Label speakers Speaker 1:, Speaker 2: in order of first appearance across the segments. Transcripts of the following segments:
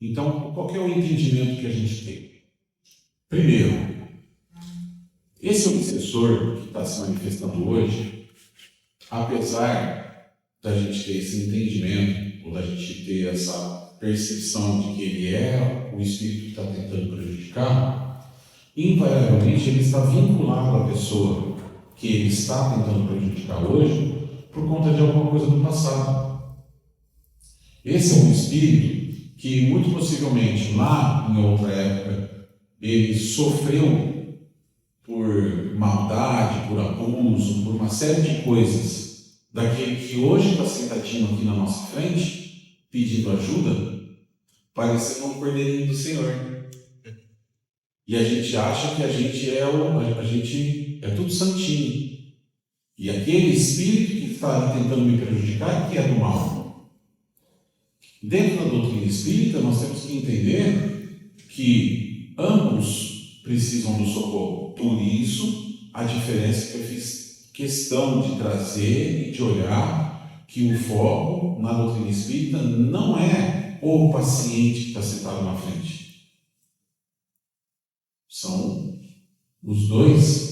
Speaker 1: Então, qual que é o entendimento que a gente tem? Primeiro, esse obsessor que está se manifestando hoje, apesar da gente ter esse entendimento, ou da gente ter essa percepção de que ele é o espírito que está tentando prejudicar, invariavelmente ele está vinculado à pessoa que ele está tentando prejudicar hoje por conta de alguma coisa do passado. Esse é um espírito que, muito possivelmente, lá em outra época, ele sofreu por maldade, por abuso, por uma série de coisas daquele que hoje está sentadinho aqui na nossa frente, pedindo ajuda, parecendo um cordeirinho do Senhor. E a gente acha que a gente é tudo santinho. E aquele espírito que está ali tentando me prejudicar, que é do mal. Dentro da doutrina espírita, nós temos que entender que ambos precisam do socorro. Por isso, a diferença que eu fiz questão de trazer e de olhar que o foco na doutrina espírita não é o paciente que está sentado na frente. São os dois.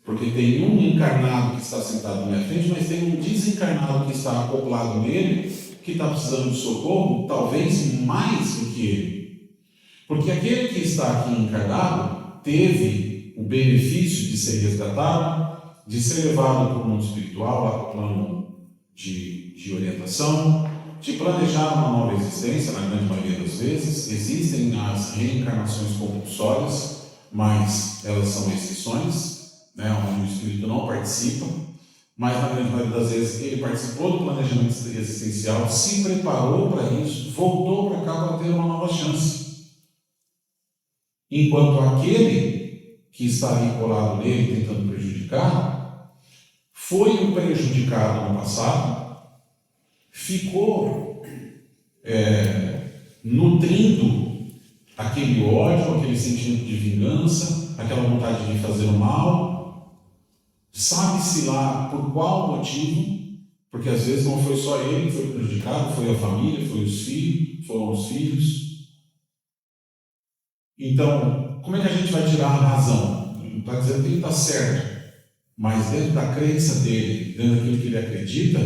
Speaker 1: Porque tem um encarnado que está sentado na minha frente, mas tem um desencarnado que está acoplado nele, que está precisando de socorro, talvez mais do que ele. Porque aquele que está aqui encarnado teve o benefício de ser resgatado, de ser levado para o mundo espiritual, lá para o plano de orientação, de planejar uma nova existência, na grande maioria das vezes. Existem as reencarnações compulsórias, mas elas são exceções, onde o espírito não participa, mas na grande maioria das vezes ele participou do planejamento existencial, se preparou para isso, voltou para cá para ter uma nova chance. Enquanto aquele que está ali colado nele, tentando prejudicar, foi um prejudicado no passado, ficou nutrindo aquele ódio, aquele sentimento de vingança, aquela vontade de fazer o mal. Sabe-se lá por qual motivo, porque às vezes não foi só ele que foi prejudicado, foi a família, foi os filhos, foram os filhos. Então, como é que a gente vai tirar a razão? Não está dizendo que ele está certo, mas dentro da crença dele, dentro daquilo que ele acredita,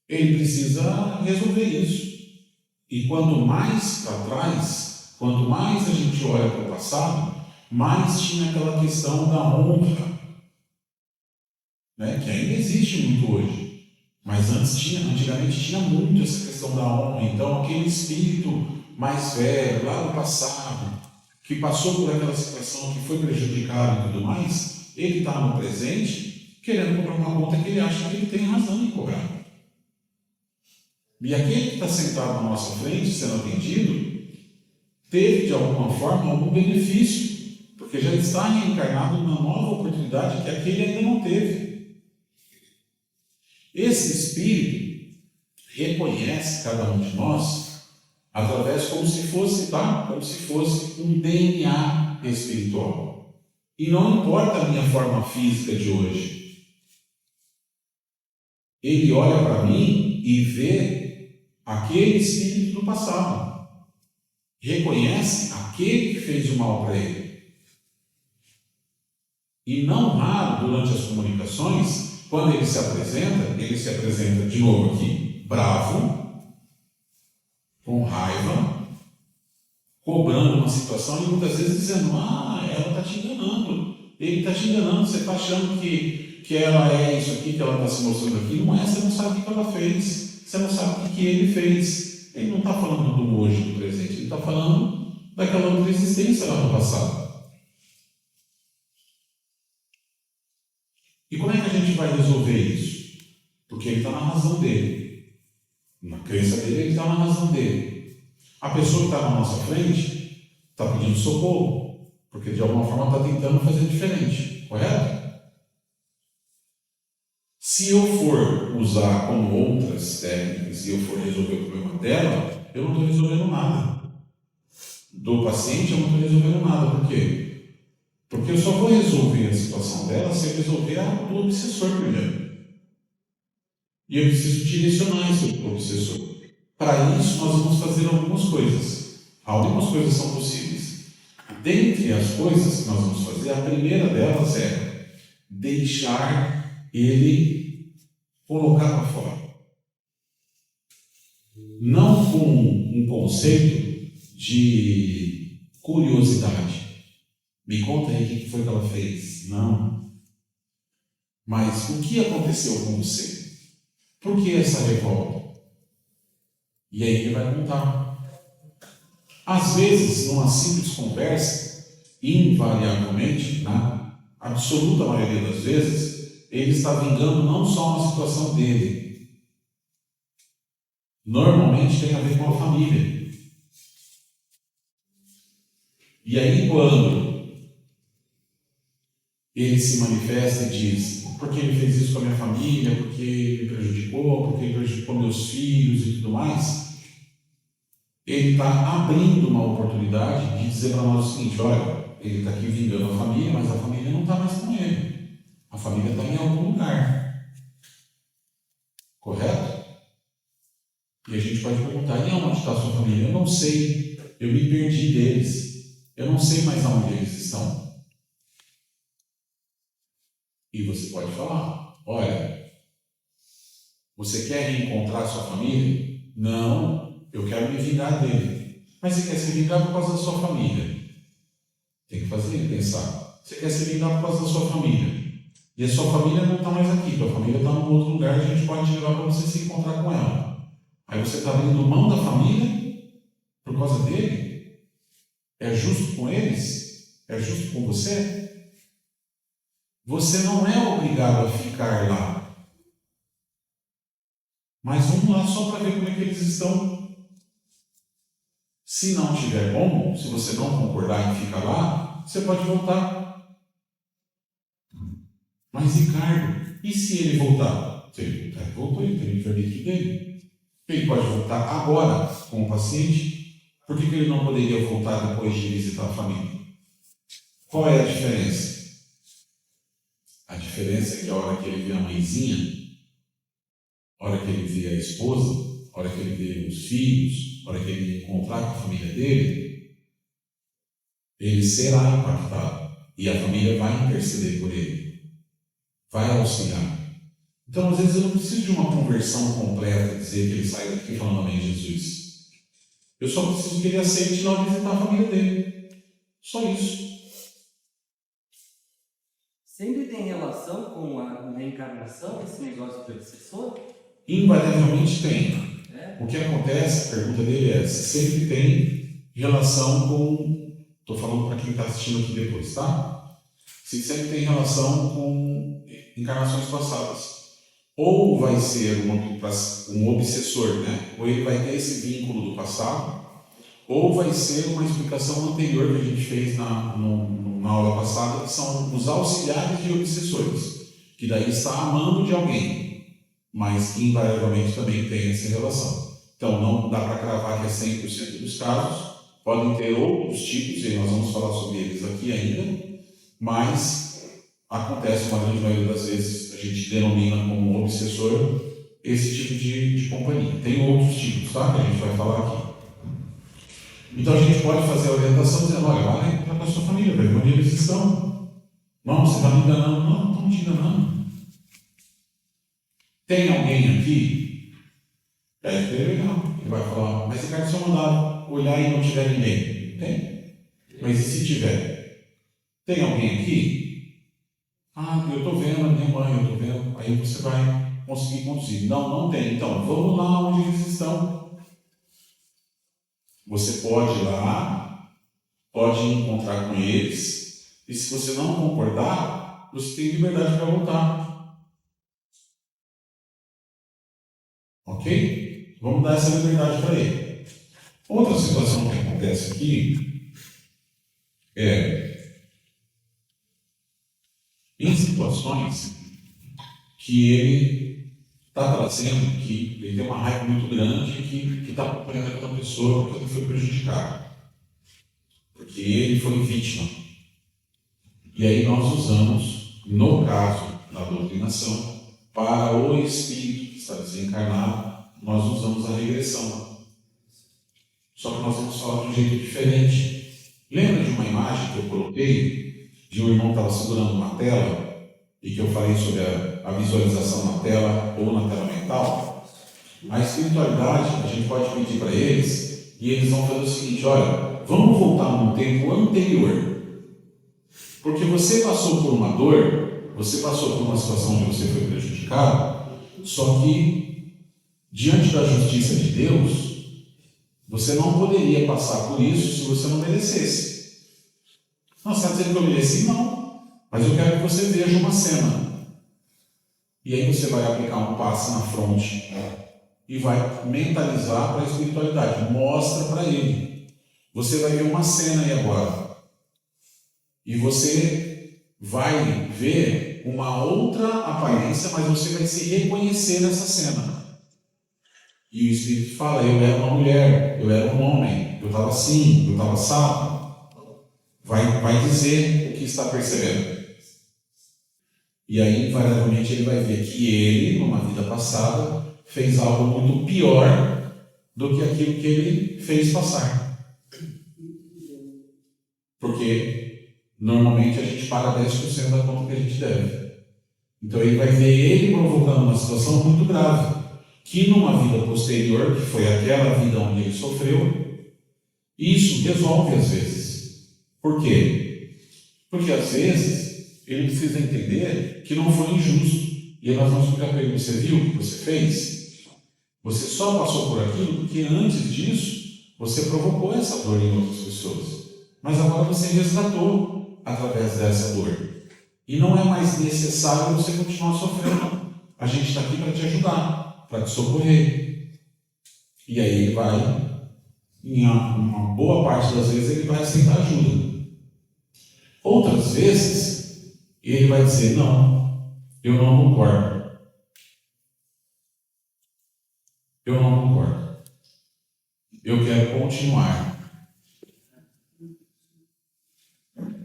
Speaker 1: ele precisa resolver isso. E quanto mais para trás, quanto mais a gente olha para o passado, mais tinha aquela questão da honra, que ainda existe muito hoje, mas antigamente tinha muito essa questão da honra. Então aquele espírito mais velho, lá do passado, que passou por aquela situação, que foi prejudicado e tudo mais, ele está no presente querendo cobrar uma conta que ele acha que ele tem razão em cobrar. E aquele que está sentado na nossa frente, sendo atendido, teve de alguma forma algum benefício, porque já está reencarnado numa nova oportunidade que aquele ainda não teve. Esse espírito reconhece cada um de nós através como se fosse um DNA espiritual. E não importa a minha forma física de hoje. Ele olha para mim e vê aquele espírito do passado. Reconhece aquele que fez o mal para ele. E não raro, durante as comunicações, quando ele se apresenta de novo aqui, bravo, com raiva, cobrando uma situação e muitas vezes dizendo: ela está te enganando, ele está te enganando, você está achando que ela é isso aqui, que ela está se mostrando aqui. Não é, você não sabe o que ela fez, você não sabe o que ele fez. Ele não está falando do hoje, do presente, ele está falando daquela outra existência lá no passado. E como é que a gente vai resolver isso? Porque ele está na razão dele. Na crença dele, ele está na razão dele. A pessoa que está na nossa frente está pedindo socorro, porque de alguma forma está tentando fazer diferente, correto? Se eu for usar como outras técnicas, se eu for resolver o problema dela, eu não estou resolvendo nada. Do paciente, eu não estou resolvendo nada. Por quê? Porque eu só vou resolver a situação dela se eu resolver a do obsessor primeiro. E eu preciso direcionar esse obsessor. Para isso, nós vamos fazer algumas coisas. Algumas coisas são possíveis. Dentre as coisas que nós vamos fazer, a primeira delas é deixar ele colocar para fora. Não com um conceito de curiosidade. Me conta aí o que foi que ela fez. Não. Mas o que aconteceu com você? Por que essa revolta? E aí ele vai contar. Às vezes, numa simples conversa, invariavelmente, na absoluta maioria das vezes, ele está vingando não só uma situação dele. Normalmente tem a ver com a família. E aí quando ele se manifesta e diz: porque ele fez isso com a minha família, porque ele me prejudicou, porque ele prejudicou meus filhos e tudo mais, ele está abrindo uma oportunidade de dizer para nós o seguinte: olha, ele está aqui vingando a família, mas a família não está mais com ele. A família está em algum lugar. Correto? E a gente pode perguntar: e onde está a sua família? Eu não sei, eu me perdi deles, eu não sei mais aonde eles estão. E você pode falar: olha, você quer reencontrar sua família? Não, eu quero me vingar dele. Mas você quer se vingar por causa da sua família? Tem que fazer ele pensar. Você quer se vingar por causa da sua família? E a sua família não está mais aqui, tua família está em outro lugar, a gente pode te levar para você se encontrar com ela. Aí você está abrindo mão da família por causa dele? É justo com eles? É justo com você? Você não é obrigado a ficar lá. Mas vamos lá só para ver como é que eles estão. Se não estiver bom, se você não concordar em ficar lá, você pode voltar. Mas Ricardo, e se ele voltar? Se ele voltar, ele voltou, ele tem o livre-arbítrio dele. Ele pode voltar agora com o paciente. Por que ele não poderia voltar depois de visitar a família? Qual é a diferença? A diferença é que a hora que ele vê a mãezinha, a hora que ele vê a esposa, a hora que ele vê os filhos, a hora que ele encontrar com a família dele, ele será impactado. E a família vai interceder por ele. Vai auxiliar. Então, às vezes, eu não preciso de uma conversão completa, dizer que ele sai daqui falando amém Jesus. Eu só preciso que ele aceite ir lá visitar a família dele. Só isso.
Speaker 2: Sempre tem relação com a reencarnação, esse negócio de obsessor?
Speaker 1: Invariavelmente tem.
Speaker 2: É?
Speaker 1: O que acontece, a pergunta dele é se sempre tem relação com... Estou falando para quem está assistindo aqui depois, tá? Se sempre tem relação com encarnações passadas. Ou vai ser um obsessor, né? Ou ele vai ter esse vínculo do passado, ou vai ser uma explicação anterior que a gente fez na aula passada, que são os auxiliares de obsessores, que daí está amando de alguém, mas que invariavelmente também tem essa relação. Então não dá para cravar que é 100% dos casos, podem ter outros tipos, e nós vamos falar sobre eles aqui ainda, mas acontece uma grande maioria das vezes, a gente denomina como obsessor esse tipo de companhia. Tem outros tipos, tá? Que a gente vai falar aqui. Então a gente pode fazer a orientação dizendo: olha, vai para a sua família, vai ver onde eles estão. Não, você está me enganando. Não, não estou te enganando. Tem alguém aqui? Pede para ele, não. Ele vai falar: mas Ricardo, se eu mandar olhar e não tiver ninguém? Tem. Mas e se tiver? Tem alguém aqui? Ah, eu estou vendo a minha mãe, eu estou vendo. Aí você vai conseguir conduzir. Não, não tem. Então, vamos lá onde eles estão. Você pode ir lá, pode encontrar com eles, e se você não concordar, você tem liberdade para voltar. Ok? Vamos dar essa liberdade para ele. Outra situação que acontece aqui é em situações que ele está trazendo, que ele tem uma raiva muito grande, que está acompanhando aquela pessoa porque ele foi prejudicado, porque ele foi vítima. E aí nós usamos, no caso da doutrinação, para o espírito que está desencarnado, nós usamos a regressão. Só que nós vamos falar de um jeito diferente. Lembra de uma imagem que eu coloquei de um irmão que estava segurando uma tela e que eu falei sobre a visualização na tela ou na tela mental? A espiritualidade, a gente pode pedir para eles e eles vão fazer o seguinte: olha, vamos voltar num tempo anterior. Porque você passou por uma dor, você passou por uma situação onde você foi prejudicado, só que diante da justiça de Deus, você não poderia passar por isso se você não merecesse. Não, você está dizendo que eu mereci? Não. Mas eu quero que você veja uma cena. E aí você vai aplicar um passe na fronte e vai mentalizar para a espiritualidade. Mostra para ele. Você vai ver uma cena aí agora. E você vai ver uma outra aparência, mas você vai se reconhecer nessa cena. E o Espírito fala: eu era uma mulher, eu era um homem, eu estava assim, eu estava assado. Vai dizer o que está percebendo. E aí, invariavelmente, ele vai ver que ele, numa vida passada, fez algo muito pior do que aquilo que ele fez passar. Porque, normalmente, a gente paga 10% da conta que a gente deve. Então, ele vai ver ele provocando uma situação muito grave, que numa vida posterior, que foi aquela vida onde ele sofreu, isso resolve às vezes. Por quê? Porque às vezes ele precisa entender que não foi injusto. E aí nós vamos explicar para ele: você viu o que você fez? Você só passou por aquilo porque antes disso você provocou essa dor em outras pessoas. Mas agora você resgatou através dessa dor. E não é mais necessário você continuar sofrendo. A gente está aqui para te ajudar, para te socorrer. E aí ele vai, em uma boa parte das vezes, ele vai aceitar ajuda. Outras vezes, ele vai dizer: não, eu não concordo. Eu não concordo. Eu quero continuar.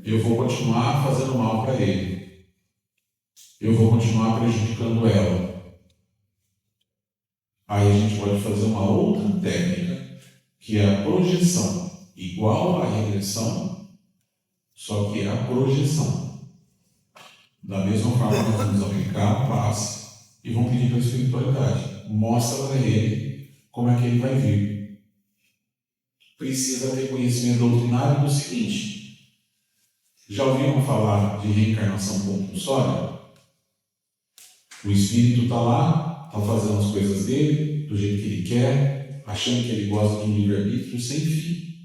Speaker 1: Eu vou continuar fazendo mal para ele. Eu vou continuar prejudicando ela. Aí a gente pode fazer uma outra técnica, que é a projeção, igual à regressão, só que é a projeção. Da mesma forma, nós vamos aplicar a paz e vamos pedir para a espiritualidade: mostra para ele como é que ele vai vir. Precisa ter conhecimento doutrinário do seguinte: já ouviram falar de reencarnação compulsória? O espírito está lá, está fazendo as coisas dele, do jeito que ele quer, achando que ele gosta de um livre-arbítrio sem fim.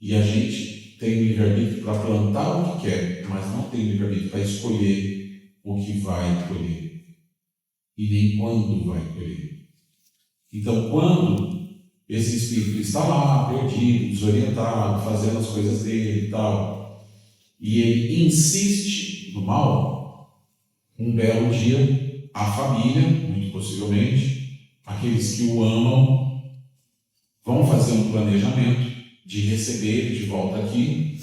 Speaker 1: E a gente tem livre-arbítrio para plantar o que quer, mas não tem livre-arbítrio para escolher o que vai colher. E nem quando vai colher. Então, quando esse espírito está lá, perdido, desorientado, fazendo as coisas dele e tal, e ele insiste no mal, um belo dia, a família, muito possivelmente, aqueles que o amam, vão fazer um planejamento de receber ele de volta aqui,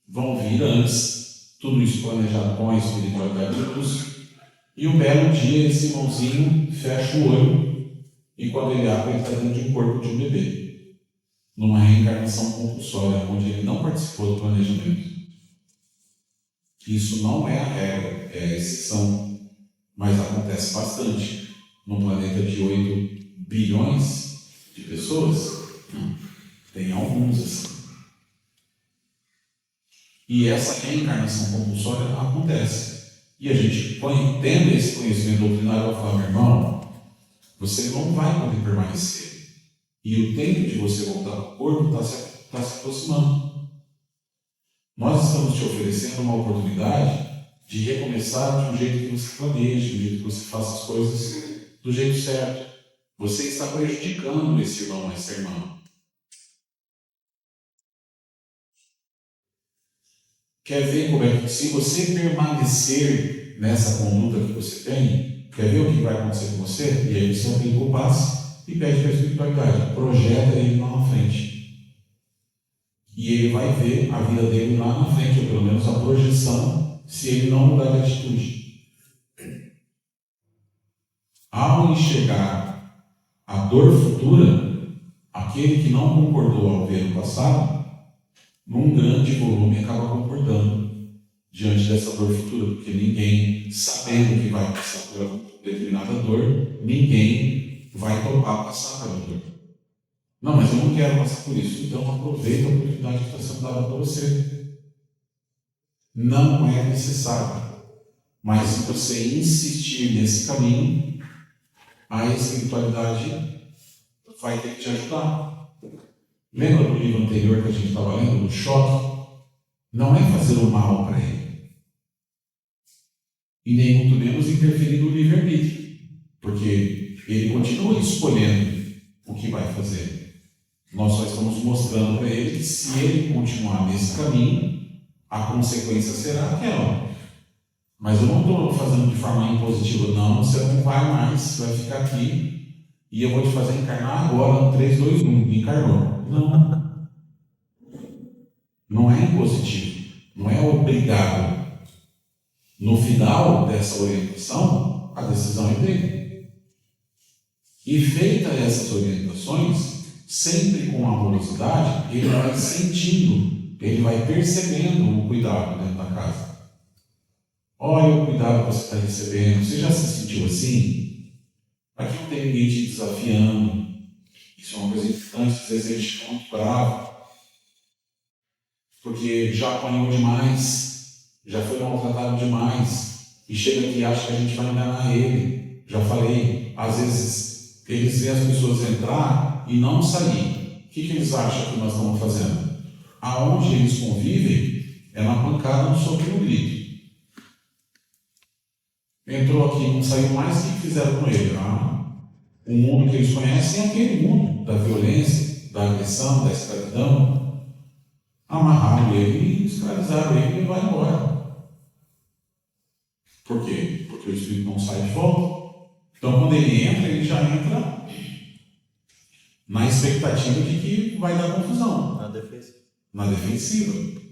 Speaker 1: vão vir antes, tudo isso planejado com a espiritualidade de Deus, e um belo dia esse irmãozinho fecha o olho, e quando ele abre, ele está dentro de um corpo de um bebê, numa reencarnação compulsória, onde ele não participou do planejamento. Isso não é a regra, é a exceção, mas acontece bastante. Num planeta de 8 bilhões de pessoas, tem alguns assim. E essa reencarnação compulsória acontece. E a gente, tendo esse conhecimento doutrinário, vai falar: meu irmão, você não vai poder permanecer. E o tempo de você voltar ao corpo está se aproximando. Nós estamos te oferecendo uma oportunidade de recomeçar de um jeito que você planeje, de um jeito que você faça as coisas do jeito certo. Você está prejudicando esse irmão, essa irmã. Quer ver como é que, se você permanecer nessa conduta que você tem, quer ver o que vai acontecer com você? E aí você aplica o passe e pede para a espiritualidade: projeta ele lá na frente. E ele vai ver a vida dele lá na frente, ou pelo menos a projeção, se ele não mudar de atitude. Ao enxergar a dor futura, Aquele que não concordou ao ver no passado, num grande volume acaba concordando diante dessa dor futura, porque ninguém, sabendo que vai passar por uma determinada dor, ninguém vai topar passar pela dor. Não, mas eu não quero passar por isso. Então aproveita a oportunidade que está sendo dada para você. Não é necessário. Mas se você insistir nesse caminho, a espiritualidade vai ter que te ajudar. Lembra do livro anterior que a gente estava lendo, do choque? Não é fazer o mal para ele. E nem muito menos interferir no livre-arbítrio. Porque ele continua escolhendo o que vai fazer. Nós só estamos mostrando para ele que se ele continuar nesse caminho, a consequência será aquela. Mas eu não estou fazendo de forma impositiva, não, você não vai mais, você vai ficar aqui e eu vou te fazer encarnar agora, no 3, 2, 1, encarnou. Não. Não é impositivo, não é obrigado. No final dessa orientação, a decisão é dele. E feitas essas orientações, sempre com amorosidade, ele vai sentindo, ele vai percebendo o cuidado dentro da casa. Olha o cuidado que você está recebendo. Você já se sentiu assim? Aqui não tem ninguém te desafiando. Isso é uma coisa importante, às vezes a gente fica muito bravo, porque já apanhou demais, já foi maltratado demais, e chega aqui e acha que a gente vai enganar ele. Já falei, às vezes eles veem as pessoas entrar e não sair. O que eles acham que nós estamos fazendo? Aonde eles convivem é na pancada, no soco e no grito. Entrou aqui, não saiu mais, o que fizeram com ele? O mundo que eles conhecem é aquele mundo da violência, da agressão, da escravidão. Amarraram ele, escravizaram ele e levaram embora. Por quê? Porque o espírito não sai de volta. Então, quando ele entra, ele já entra na expectativa de que vai dar confusão. Na defensiva.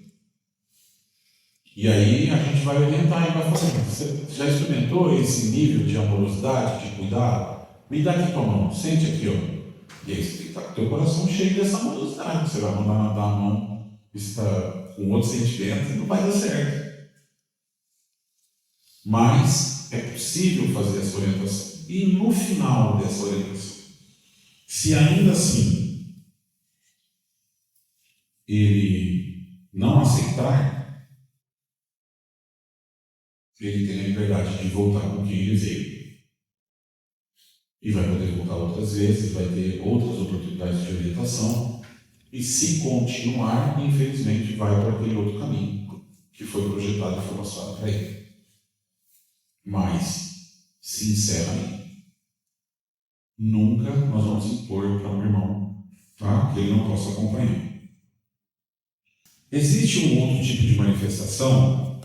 Speaker 1: E aí a gente vai orientar e vai falar, você já experimentou esse nível de amorosidade, de cuidado? Me dá aqui tua mão, sente aqui, ó. E aí você tem que estar com o teu coração cheio dessa amorosidade. Você vai mandar dar a mão, está com outro sentimento, e não vai dar certo. Mas é possível fazer essa orientação. E no final dessa orientação, se ainda assim ele não aceitar, ele tem a liberdade de voltar com quem ele veio. E vai poder voltar outras vezes, vai ter outras oportunidades de orientação. E se continuar, infelizmente, vai para aquele outro caminho que foi projetado e foi mostrado para ele. Mas, sinceramente, nunca nós vamos impor para um irmão, tá? Que ele não possa acompanhar. Existe um outro tipo de manifestação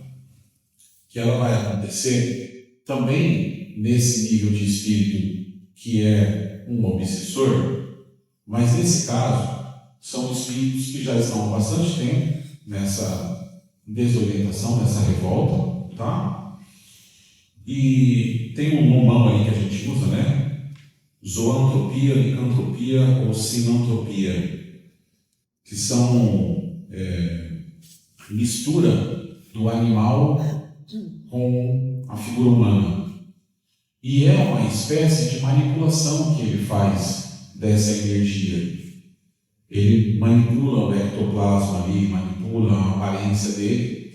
Speaker 1: que ela vai acontecer também nesse nível de espírito que é um obsessor, mas nesse caso são espíritos que já estão há bastante tempo nessa desorientação, nessa revolta, tá? E tem um nomão aí que a gente usa, né? Zoantropia, licantropia ou sinantropia, que são mistura do animal com a figura humana. E é uma espécie de manipulação que ele faz dessa energia. Ele manipula o ectoplasma ali, manipula a aparência dele,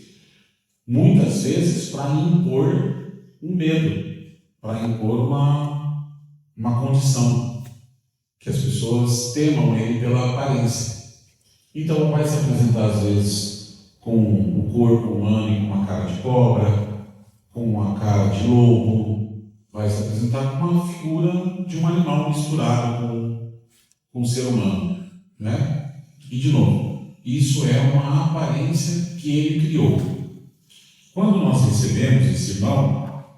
Speaker 1: muitas vezes para impor um medo, para impor uma condição, que as pessoas temam ele pela aparência. Então vai se apresentar às vezes com o corpo humano e com uma cara de cobra, com uma cara de lobo, vai se apresentar com uma figura de um animal misturado com o ser humano, né? E de novo, isso é uma aparência que ele criou. Quando nós recebemos esse irmão,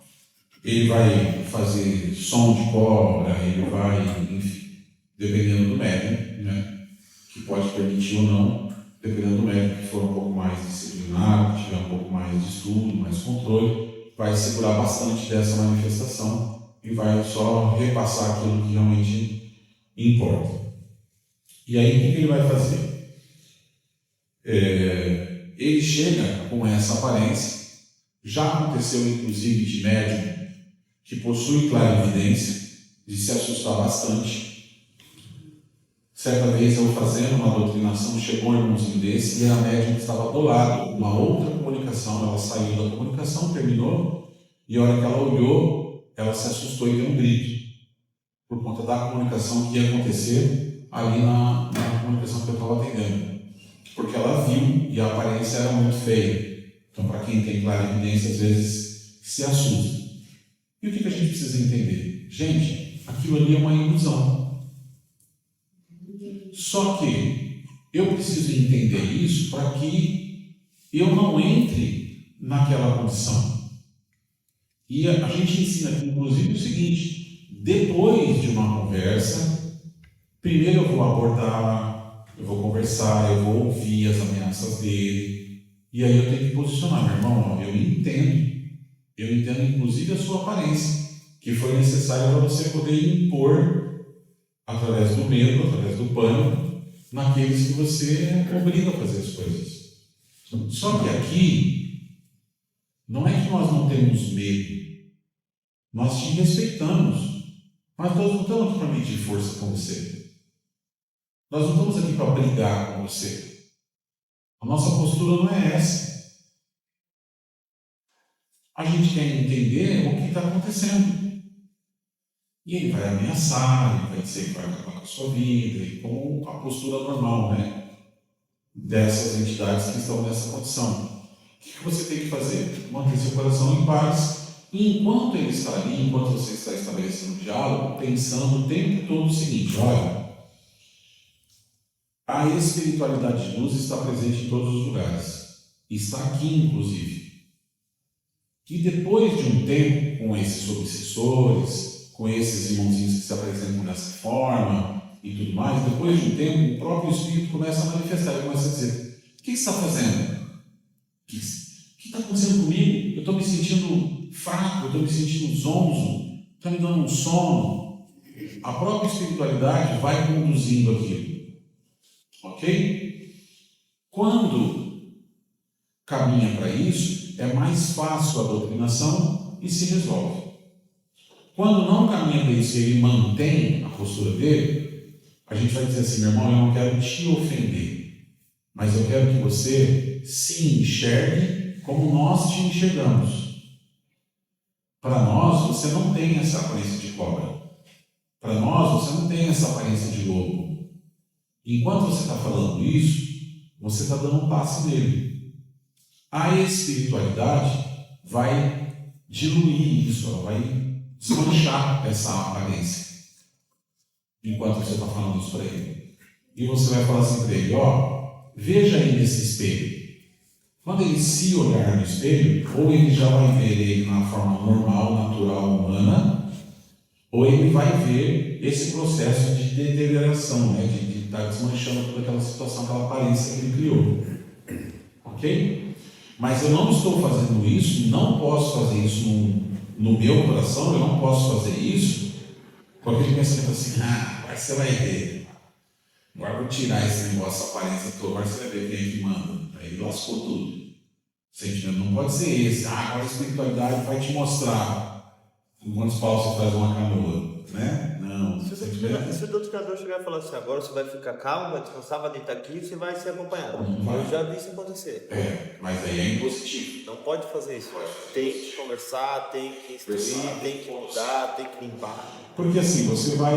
Speaker 1: ele vai fazer som de cobra, ele vai, enfim, dependendo do médium, né? Que pode permitir ou não, dependendo do médico que for um pouco mais disciplinado, que tiver um pouco mais de estudo, mais controle, vai segurar bastante dessa manifestação e vai só repassar aquilo que realmente importa. E aí, o que ele vai fazer? Ele chega com essa aparência. Já aconteceu, inclusive, de médium que possui clarividência, de se assustar bastante. Certa vez, eu fazendo uma doutrinação, chegou um irmãozinho desse e a médium estava do lado, uma outra comunicação. Ela saiu da comunicação, terminou, e a hora que ela olhou, ela se assustou e deu um grito, por conta da comunicação que ia acontecer ali na comunicação que eu estava atendendo. Porque ela viu e a aparência era muito feia. Então, para quem tem clarividência, às vezes se assusta. E o que a gente precisa entender? Gente, aquilo ali é uma ilusão. Só que eu preciso entender isso para que eu não entre naquela condição. E a gente ensina aqui, inclusive, o seguinte: depois de uma conversa, primeiro eu vou abordar, eu vou conversar, eu vou ouvir as ameaças dele, e aí eu tenho que posicionar, meu irmão, ó, eu entendo inclusive a sua aparência, que foi necessária para você poder impor, através do medo, através do pânico, naqueles que você obriga a fazer as coisas. Só que aqui, não é que nós não temos medo, nós te respeitamos, mas nós não estamos aqui para medir força com você. Nós não estamos aqui para brigar com você. A nossa postura não é essa. A gente quer entender o que está acontecendo. E ele vai ameaçar, ele vai dizer que vai acabar com a sua vida, e com a postura normal, né, dessas entidades que estão nessa condição. O que você tem que fazer? Manter seu coração em paz. E enquanto ele está ali, enquanto você está estabelecendo um diálogo, pensando o tempo todo o seguinte: olha, a espiritualidade de luz está presente em todos os lugares. Está aqui, inclusive. E depois de um tempo, com esses obsessores, com esses irmãozinhos que se apresentam dessa forma e tudo mais, depois de um tempo, o próprio Espírito começa a manifestar, ele começa a dizer: o que você está fazendo? O que está acontecendo comigo? Eu estou me sentindo fraco, eu estou me sentindo zonzo, está me dando um sono. A própria espiritualidade vai conduzindo aquilo. Ok? Quando caminha para isso, é mais fácil a doutrinação e se resolve. Quando não caminha para isso e ele mantém a postura dele, a gente vai dizer assim: meu irmão, eu não quero te ofender, mas eu quero que você se enxergue como nós te enxergamos. Para nós, você não tem essa aparência de cobra. Para nós, você não tem essa aparência de lobo. Enquanto você está falando isso, você está dando um passe nele. A espiritualidade vai diluir isso, ela vai desmanchar essa aparência. Enquanto você está falando isso para ele. E você vai falar assim para ele: ó, veja aí nesse espelho. Quando ele se olhar no espelho, ou ele já vai ver ele na forma normal, natural, humana, ou ele vai ver esse processo de deterioração, né, de estar desmanchando toda aquela situação, aquela aparência que ele criou. Ok? Mas eu não estou fazendo isso, não posso fazer isso no meu coração, eu não posso fazer isso com aquele pensamento assim: agora você vai ver, agora eu vou tirar esse negócio, essa aparência toda, agora você vai ver quem é que manda. Aí lascou tudo. O sentimento não pode ser esse: agora a espiritualidade vai te mostrar com quantos paus você faz uma canoa, né? Não.
Speaker 3: Se o doutrinador chegar e falar assim: agora você vai ficar calmo, vai descansar, vai deitar aqui, você vai ser acompanhado. Eu já vi isso acontecer.
Speaker 1: Mas aí é impositivo.
Speaker 3: Não pode fazer isso. Tem que conversar, tem que instruir, tem que mudar, tem que limpar.
Speaker 1: Porque assim, você vai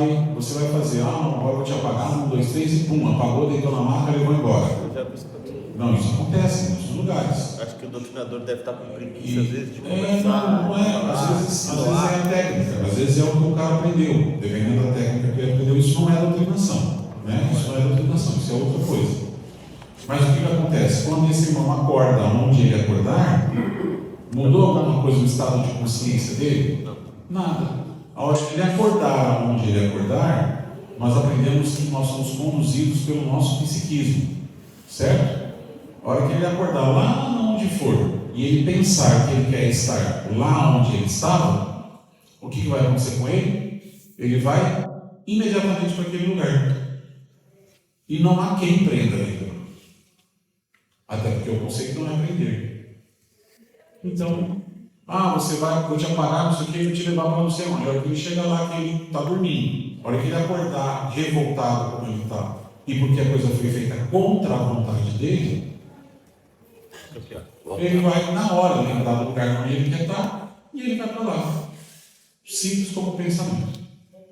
Speaker 1: fazer: não, agora eu vou te apagar, 1, 2, 3 e pum, apagou, deitou na maca, levou embora.
Speaker 3: Eu já vi isso acontecer.
Speaker 1: Não, isso acontece em muitos lugares.
Speaker 3: Acho que o doutrinador deve estar com preguiça, às vezes, de conversar.
Speaker 1: Não é. Às vezes é a técnica, às vezes é o que o cara aprendeu. Dependendo da técnica que ele aprendeu, isso não é doutrinação. Né? Isso não é doutrinação, isso é outra coisa. Mas o que acontece? Quando esse irmão acorda onde ele acordar, mudou alguma coisa no estado de consciência dele? Nada. A hora que ele acordar onde ele acordar, nós aprendemos que nós somos conduzidos pelo nosso psiquismo. Certo? A hora que ele acordar lá onde for e ele pensar que ele quer estar lá onde ele estava, o que vai acontecer com ele? Ele vai imediatamente para aquele lugar. E não há quem prenda ele. Até porque o conceito não é prender. Então, você vai, vou te apagar, não sei o que, eu te levar para não sei onde. A hora que ele chega lá, que ele está dormindo. A hora que ele acordar, revoltado como ele está, e porque a coisa foi feita contra a vontade dele, ele vai na hora lembrar do lugar onde ele quer estar e ele vai para lá. Simples como pensamento.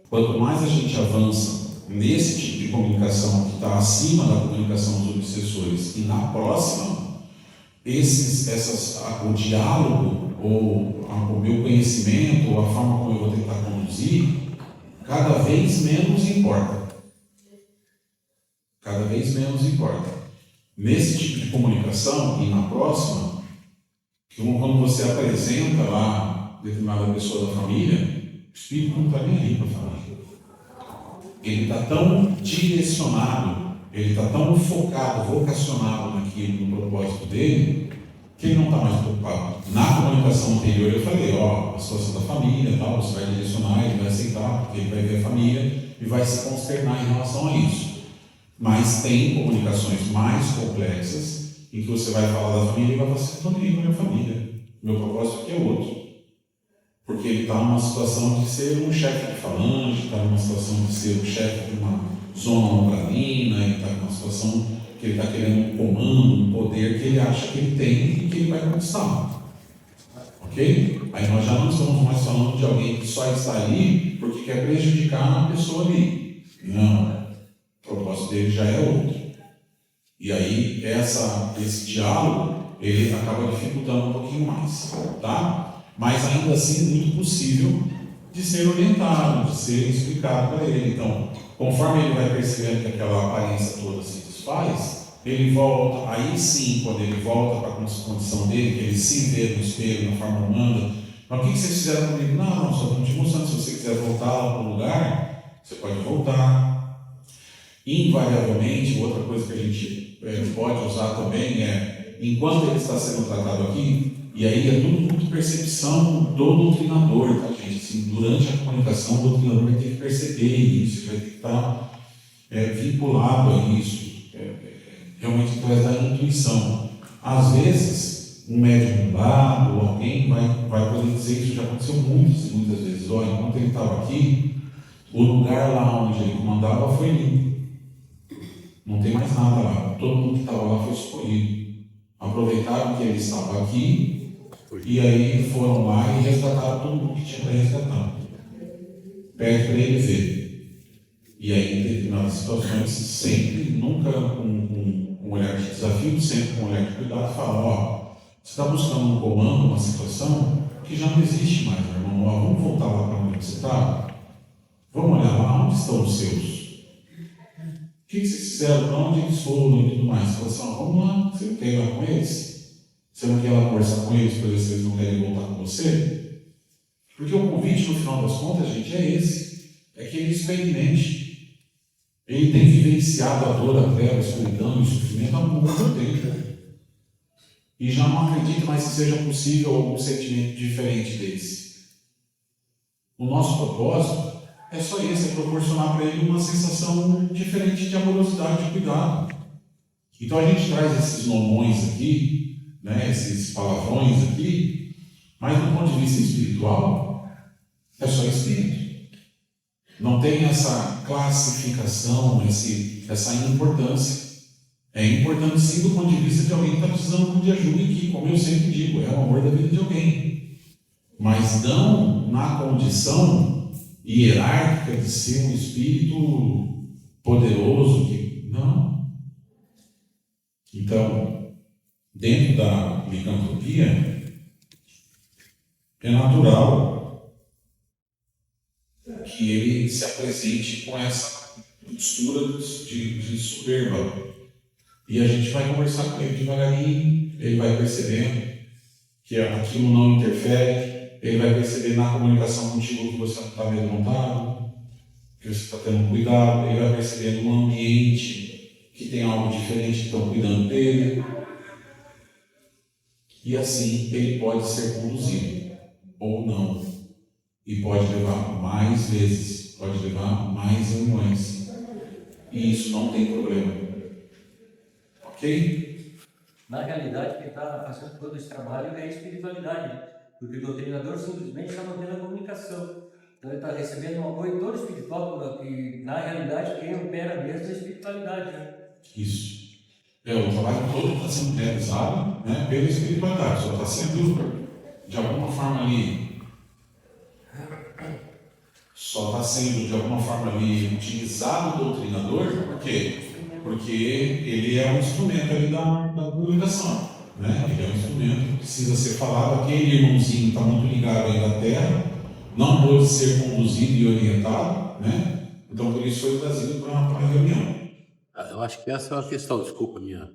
Speaker 1: Quanto mais a gente avança nesse tipo de comunicação que está acima da comunicação dos obsessores e na próxima, o diálogo ou o meu conhecimento ou a forma como eu vou tentar conduzir cada vez menos importa. Cada vez menos importa. Nesse tipo de comunicação e na próxima, quando você apresenta lá determinada pessoa da família, o espírito não está nem aí para falar. Ele está tão direcionado, ele está tão focado, vocacionado naquilo, no propósito dele, que ele não está mais preocupado. Na comunicação anterior eu falei, a situação da família, tal, você vai direcionar, ele vai aceitar, porque ele vai ver a família e vai se consternar em relação a isso. Mas tem comunicações mais complexas em que você vai falar da família e vai falar assim, não tem minha família, meu propósito aqui é outro. Porque ele está numa situação de ser um chefe de falange, está numa situação de ser o chefe de uma zona umbralina, ele está numa situação que ele está querendo um comando, um poder que ele acha que ele tem e que ele vai conquistar. Ok? Aí nós já não estamos mais falando de alguém que só está ali porque quer prejudicar a pessoa ali. Não. O propósito dele já é outro. E aí esse diálogo ele acaba dificultando um pouquinho mais. Tá? Mas ainda assim é muito possível de ser orientado, de ser explicado para ele. Então, conforme ele vai percebendo que aquela aparência toda se desfaz, ele volta, aí sim, quando ele volta para a condição dele, que ele se vê no espelho, na forma humana, mas o que vocês fizeram comigo? Não, só estamos te mostrando, se você quiser voltar lá para o lugar, você pode voltar. Invariavelmente, outra coisa que a gente pode usar também é, enquanto ele está sendo tratado aqui, e aí é tudo muito percepção do doutrinador, tá, gente? Assim, durante a comunicação, o doutrinador vai ter que perceber isso, vai ter que estar vinculado a isso, realmente através da intuição. Às vezes, um médium do lado, ou alguém vai poder dizer que isso já aconteceu muitas vezes. Olha, enquanto ele estava aqui, o lugar lá onde ele comandava foi limpo. Não tem mais nada lá. Todo mundo que estava lá foi escolhido. Aproveitaram que ele estava aqui e aí foram lá e resgataram todo mundo que tinha para resgatar. Pede para ele ver. E aí, em determinadas situações, sempre, nunca com um olhar de desafio, sempre com um olhar de cuidado, fala, você está buscando um comando, uma situação que já não existe mais, meu irmão. Vamos voltar lá para onde você está? Vamos olhar lá, onde estão os seus? O que vocês fizeram? Para onde eles foram e tudo mais? Você fala assim, vamos lá, você não quer ir lá com eles? Você não quer ir lá conversar com eles para ver se eles não querem voltar com você? Porque o convite, no final das contas, gente, é esse. É que ele experimente. Ele tem vivenciado a dor, a treva, a escuridão e o sofrimento há muito tempo. E já não acredita mais que seja possível algum sentimento diferente desse. O nosso propósito é só esse, é proporcionar para ele uma sensação diferente de amorosidade, de cuidado. Então a gente traz esses nomões aqui, né, esses palavrões aqui, mas do ponto de vista espiritual, é só espírito. Não tem essa classificação, essa importância. É importante sim do ponto de vista de alguém que está precisando de ajuda e que, como eu sempre digo, é o amor da vida de alguém. Mas não na condição hierárquica de ser um espírito poderoso. Não. Então, dentro da licantropia, é natural que ele se apresente com essa postura de soberba. E a gente vai conversar com ele devagarinho, ele vai percebendo que aquilo não interfere, ele vai perceber na comunicação contigo que você não está amedrontado, que você está tendo cuidado, ele vai perceber no ambiente que tem algo diferente que estão cuidando dele. E assim ele pode ser conduzido, ou não. E pode levar mais vezes, pode levar mais reuniões. E isso não tem problema. Ok?
Speaker 2: Na realidade, quem está fazendo todo esse trabalho é a espiritualidade, né? Porque o doutrinador simplesmente está mantendo a comunicação. Então ele está recebendo um apoio todo espiritual, que na realidade quem opera mesmo é a espiritualidade, né?
Speaker 1: Isso. O trabalho todo está sendo realizado, né, pela espiritualidade, só está sendo, de alguma forma ali, utilizado o doutrinador, por quê? Porque ele é um instrumento ali da comunicação, né? Ele é um instrumento que precisa ser falado. Aquele irmãozinho está muito ligado aí da terra, não pôde ser conduzido e orientado, né? Então por isso foi trazido para a reunião.
Speaker 4: Eu acho que essa é uma questão, desculpa a minha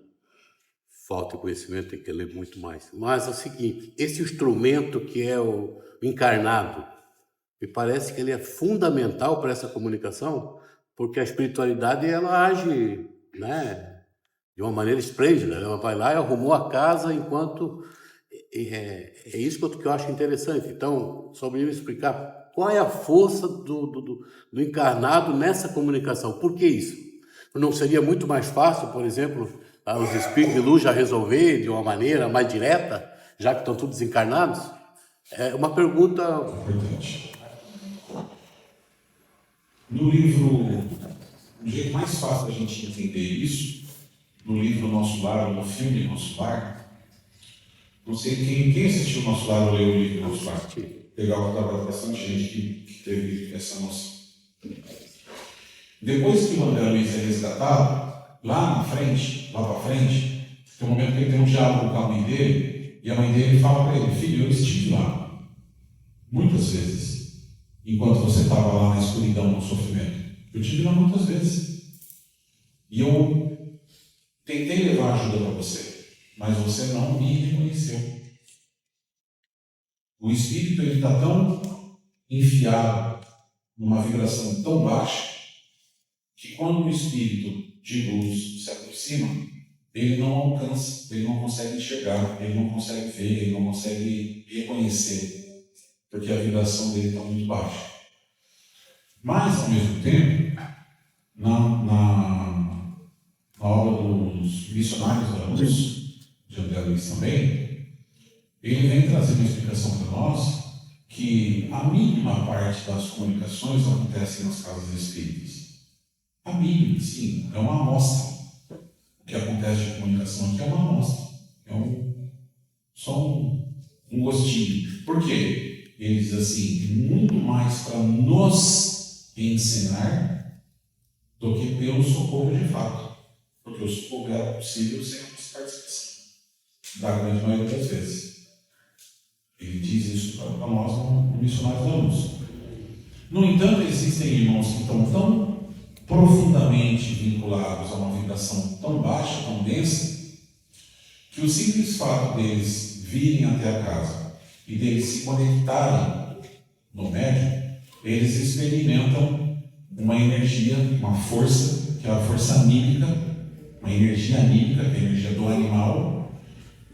Speaker 4: falta de conhecimento, tem que ler muito mais. Mas é o seguinte, esse instrumento que é o encarnado, me parece que ele é fundamental para essa comunicação, porque a espiritualidade ela age, né, de uma maneira esplêndida. Ela vai lá e arrumou a casa enquanto... É isso que eu acho interessante. Então, só me explicar qual é a força do encarnado nessa comunicação. Por que isso? Não seria muito mais fácil, por exemplo, os espíritos de luz já resolver de uma maneira mais direta, já que estão todos desencarnados? É uma pergunta
Speaker 1: importante. No livro, o jeito mais fácil da gente entender isso, no livro Nosso Lar, no filme Nosso Lar, não sei quem assistiu Nosso Lar ou leu o livro Nosso Lar. Legal, que estava bastante gente que teve essa noção. Depois que o André Luiz é resgatado, lá para frente, tem um momento que ele tem um diálogo com a mãe dele, e a mãe dele fala para ele: filho, eu estive lá, muitas vezes, enquanto você estava lá na escuridão, no sofrimento. Eu estive lá muitas vezes. E eu tentei levar ajuda para você, mas você não me reconheceu. O espírito está tão enfiado numa vibração tão baixa, que quando o espírito de luz se aproxima, ele não alcança, ele não consegue enxergar, ele não consegue ver, ele não consegue reconhecer, porque a vibração dele está muito baixa. Mas, ao mesmo tempo, na obra dos Missionários da Luz, de André Luiz também, ele vem trazer uma explicação para nós que a mínima parte das comunicações acontecem nas casas espíritas. A mínima, sim, é uma amostra. O que acontece de comunicação aqui é uma amostra. Só um gostinho. Por quê? Ele diz assim, muito mais para nos ensinar do que pelo socorro de fato. Porque o socorro era possível sem a nossa participação, da grande maioria das vezes. Ele diz isso para nós no Missionários da Luz. No entanto, existem irmãos que estão tão profundamente vinculados a uma vibração tão baixa, tão densa, que o simples fato deles virem até a casa e deles se conectarem no médium, eles experimentam uma energia, uma força, que é a força anímica, uma energia anímica, que é a energia do animal,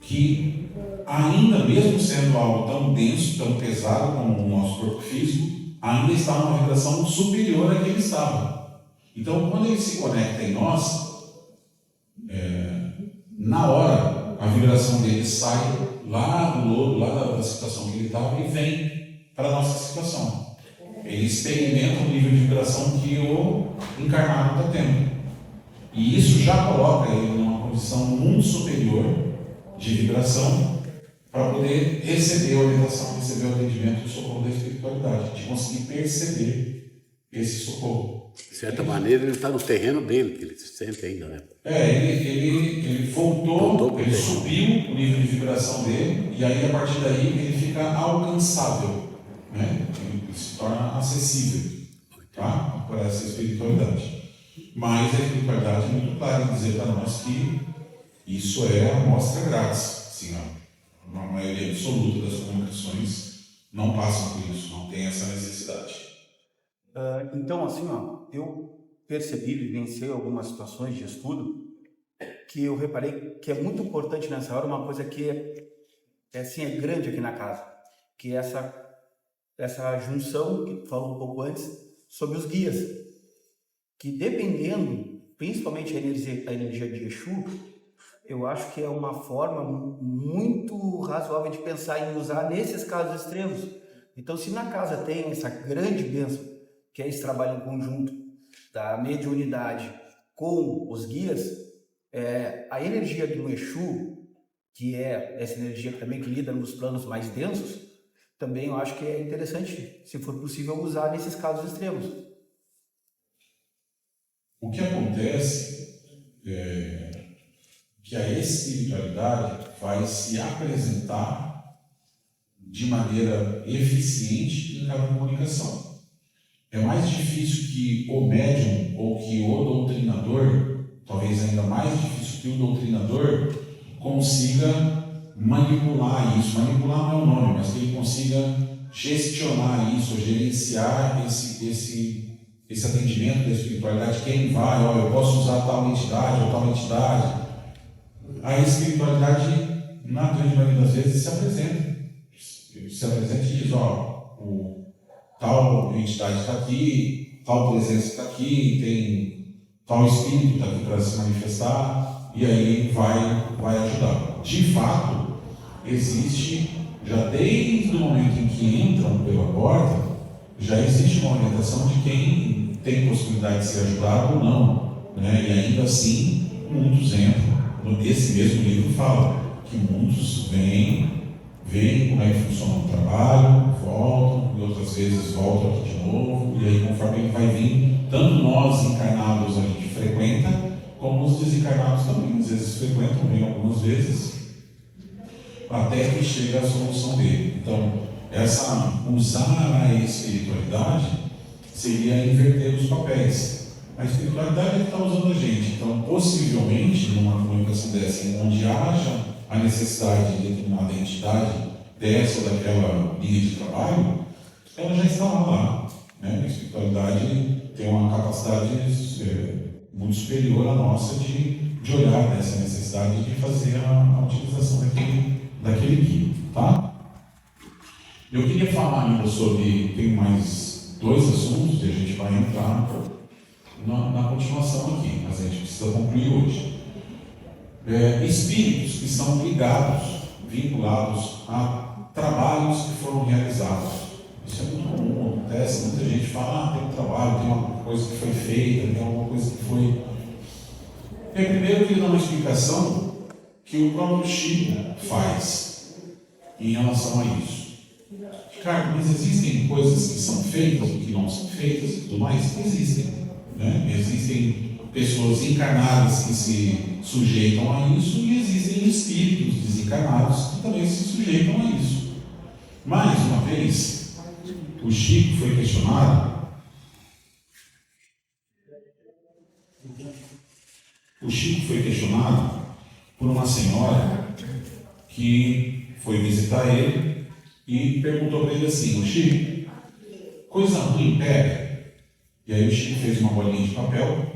Speaker 1: que ainda mesmo sendo algo tão denso, tão pesado como o nosso corpo físico, ainda está numa vibração superior à que ele estava. Então, quando ele se conecta em nós, na hora, a vibração dele sai lá do lodo, lá da situação que ele estava e vem para a nossa situação. Ele experimenta o nível de vibração que o encarnado está tendo. E isso já coloca ele numa condição muito superior de vibração para poder receber a orientação, receber o atendimento e o socorro da espiritualidade, de conseguir perceber esse socorro.
Speaker 4: De certa maneira, ele está no terreno dele, que ele se sente ainda, né?
Speaker 1: Ele voltou, ele subiu o nível de vibração dele, e aí a partir daí ele fica alcançável, né? Ele se torna acessível, tá? Por essa espiritualidade. Mas a espiritualidade é muito clara em dizer para nós que isso é a amostra grátis. Assim, a maioria absoluta das comunicações não passam por isso, não tem essa necessidade.
Speaker 5: Então, assim, eu percebi, vivenciei algumas situações de estudo que eu reparei que é muito importante nessa hora uma coisa que é grande aqui na casa, que é essa junção que tu falou um pouco antes sobre os guias, que dependendo principalmente a energia de Exu, eu acho que é uma forma muito razoável de pensar em usar nesses casos extremos. Então, se na casa tem essa grande bênção, que é esse trabalho em conjunto da mediunidade com os guias, a energia do Exu, que é essa energia também que lida nos planos mais densos, também eu acho que é interessante, se for possível, usar nesses casos extremos.
Speaker 1: O que acontece é que a espiritualidade vai se apresentar de maneira eficiente em cada comunicação. É mais difícil que o médium ou que o doutrinador, talvez ainda mais difícil que o doutrinador, consiga manipular isso. Manipular não é o nome, mas que ele consiga gestionar isso, gerenciar esse atendimento da espiritualidade. Quem vai, olha, eu posso usar tal entidade ou tal entidade. A espiritualidade, na grande maioria das vezes, se apresenta e diz, ó, tal entidade está aqui, tal presença está aqui, tem tal espírito está aqui para se manifestar, e aí vai ajudar. De fato, existe, já desde o momento em que entram pela porta, já existe uma orientação de quem tem possibilidade de ser ajudado ou não, né? E ainda assim, muitos entram. Esse mesmo livro fala que muitos veem como é que funciona o trabalho, voltam, e outras vezes voltam aqui de novo, e aí conforme ele vai vindo, tanto nós encarnados a gente frequenta, como os desencarnados também, às vezes frequentam, vêm algumas vezes, até que chega a solução dele. Então, usar a espiritualidade seria inverter os papéis. A espiritualidade está usando a gente. Então, possivelmente, numa comunicação dessa, onde haja a necessidade de determinada entidade dessa ou daquela linha de trabalho, ela já está lá. Né? A espiritualidade tem uma capacidade muito superior à nossa de olhar nessa necessidade de fazer a utilização daquele guia. Tá? Eu queria falar ainda sobre, tem mais 2 assuntos que a gente vai entrar na continuação aqui, mas a gente precisa concluir hoje. Espíritos que são ligados, vinculados a trabalhos que foram realizados. Isso é muito comum, acontece, muita gente fala, tem um trabalho, tem uma coisa que foi feita, tem alguma coisa que foi... Primeiro eu queria dar uma explicação que o próprio Chico faz em relação a isso. Ricardo, mas existem coisas que são feitas e que não são feitas e tudo mais? Existem. Né? Existem pessoas encarnadas que se sujeitam a isso e existem espíritos desencarnados que também se sujeitam a isso. Mais uma vez, o Chico foi questionado. O Chico foi questionado por uma senhora que foi visitar ele e perguntou para ele assim: o Chico, coisa ruim pega? E aí o Chico fez uma bolinha de papel,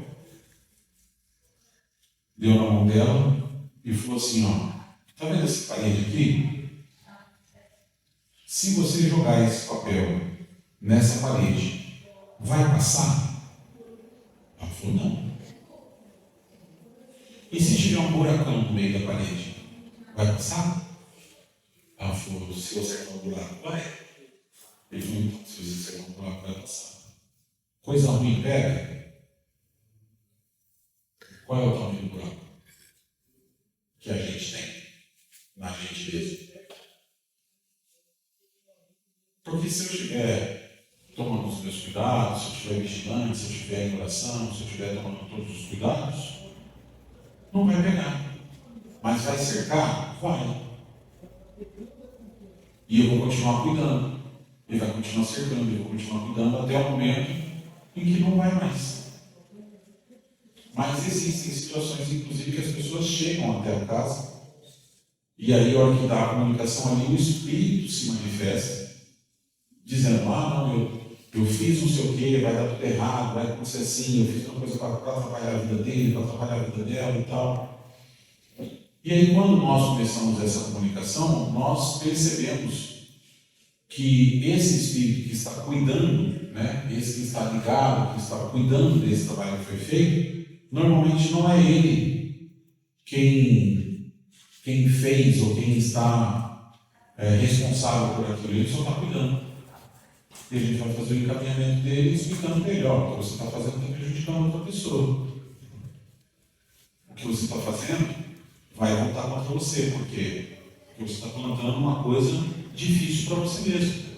Speaker 1: deu na mão dela e falou assim, ó, tá vendo essa parede aqui? Se você jogar esse papel nessa parede, vai passar? Ela falou, não. E se tiver um buracão no meio da parede, vai passar? Ela falou, se você acertar um buraco, vai. Ele falou, então, se você acertar um buraco, vai passar. Coisa ruim pega? Qual é o tamanho do buraco que a gente tem na gente mesmo? Porque se eu estiver tomando os meus cuidados, se eu estiver vigilante, se eu estiver em oração, se eu estiver tomando todos os cuidados, não vai pegar. Mas vai cercar? Vai. E eu vou continuar cuidando. Ele vai continuar cercando, eu vou continuar cuidando até o momento em que não vai mais. Mas existem situações, inclusive, que as pessoas chegam até a casa e aí, a hora que dá a comunicação ali, o espírito se manifesta, dizendo, não, eu fiz não sei o que, vai dar tudo errado, vai acontecer assim, eu fiz uma coisa para atrapalhar a vida dele, para atrapalhar a vida dela e tal. E aí, quando nós começamos essa comunicação, nós percebemos que esse espírito que está cuidando, né, esse que está ligado, que está cuidando desse trabalho que foi feito, normalmente não é ele quem fez ou quem está responsável por aquilo, ele só está cuidando. E a gente vai fazer o encaminhamento dele explicando melhor o que você está fazendo está prejudicando outra pessoa. O que você está fazendo vai voltar contra você, porque você está plantando uma coisa difícil para você mesmo.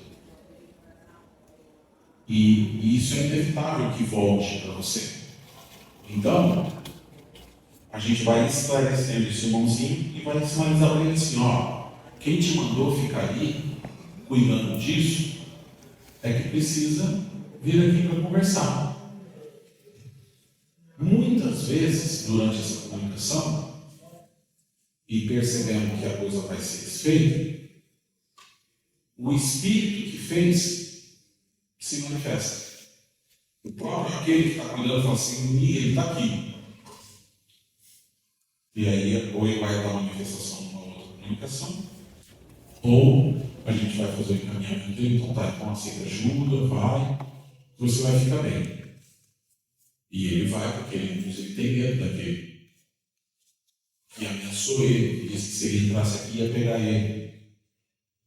Speaker 1: E isso é inevitável que volte para você. Então, a gente vai esclarecendo esse irmãozinho e vai sinalizar para ele assim, ó, quem te mandou ficar ali, cuidando disso, é que precisa vir aqui para conversar. Muitas vezes, durante essa comunicação, e percebendo que a coisa vai ser desfeita, o espírito que fez se manifesta. O próprio aquele que está cuidando fala assim, ele está aqui. E aí, ou ele vai dar uma manifestação numa outra comunicação, ou a gente vai fazer o encaminhamento dele, então tá, então aceita ajuda, vai, você vai ficar bem. E ele vai, porque ele tem medo daquele que ameaçou ele, disse que se ele entrasse aqui ia pegar ele.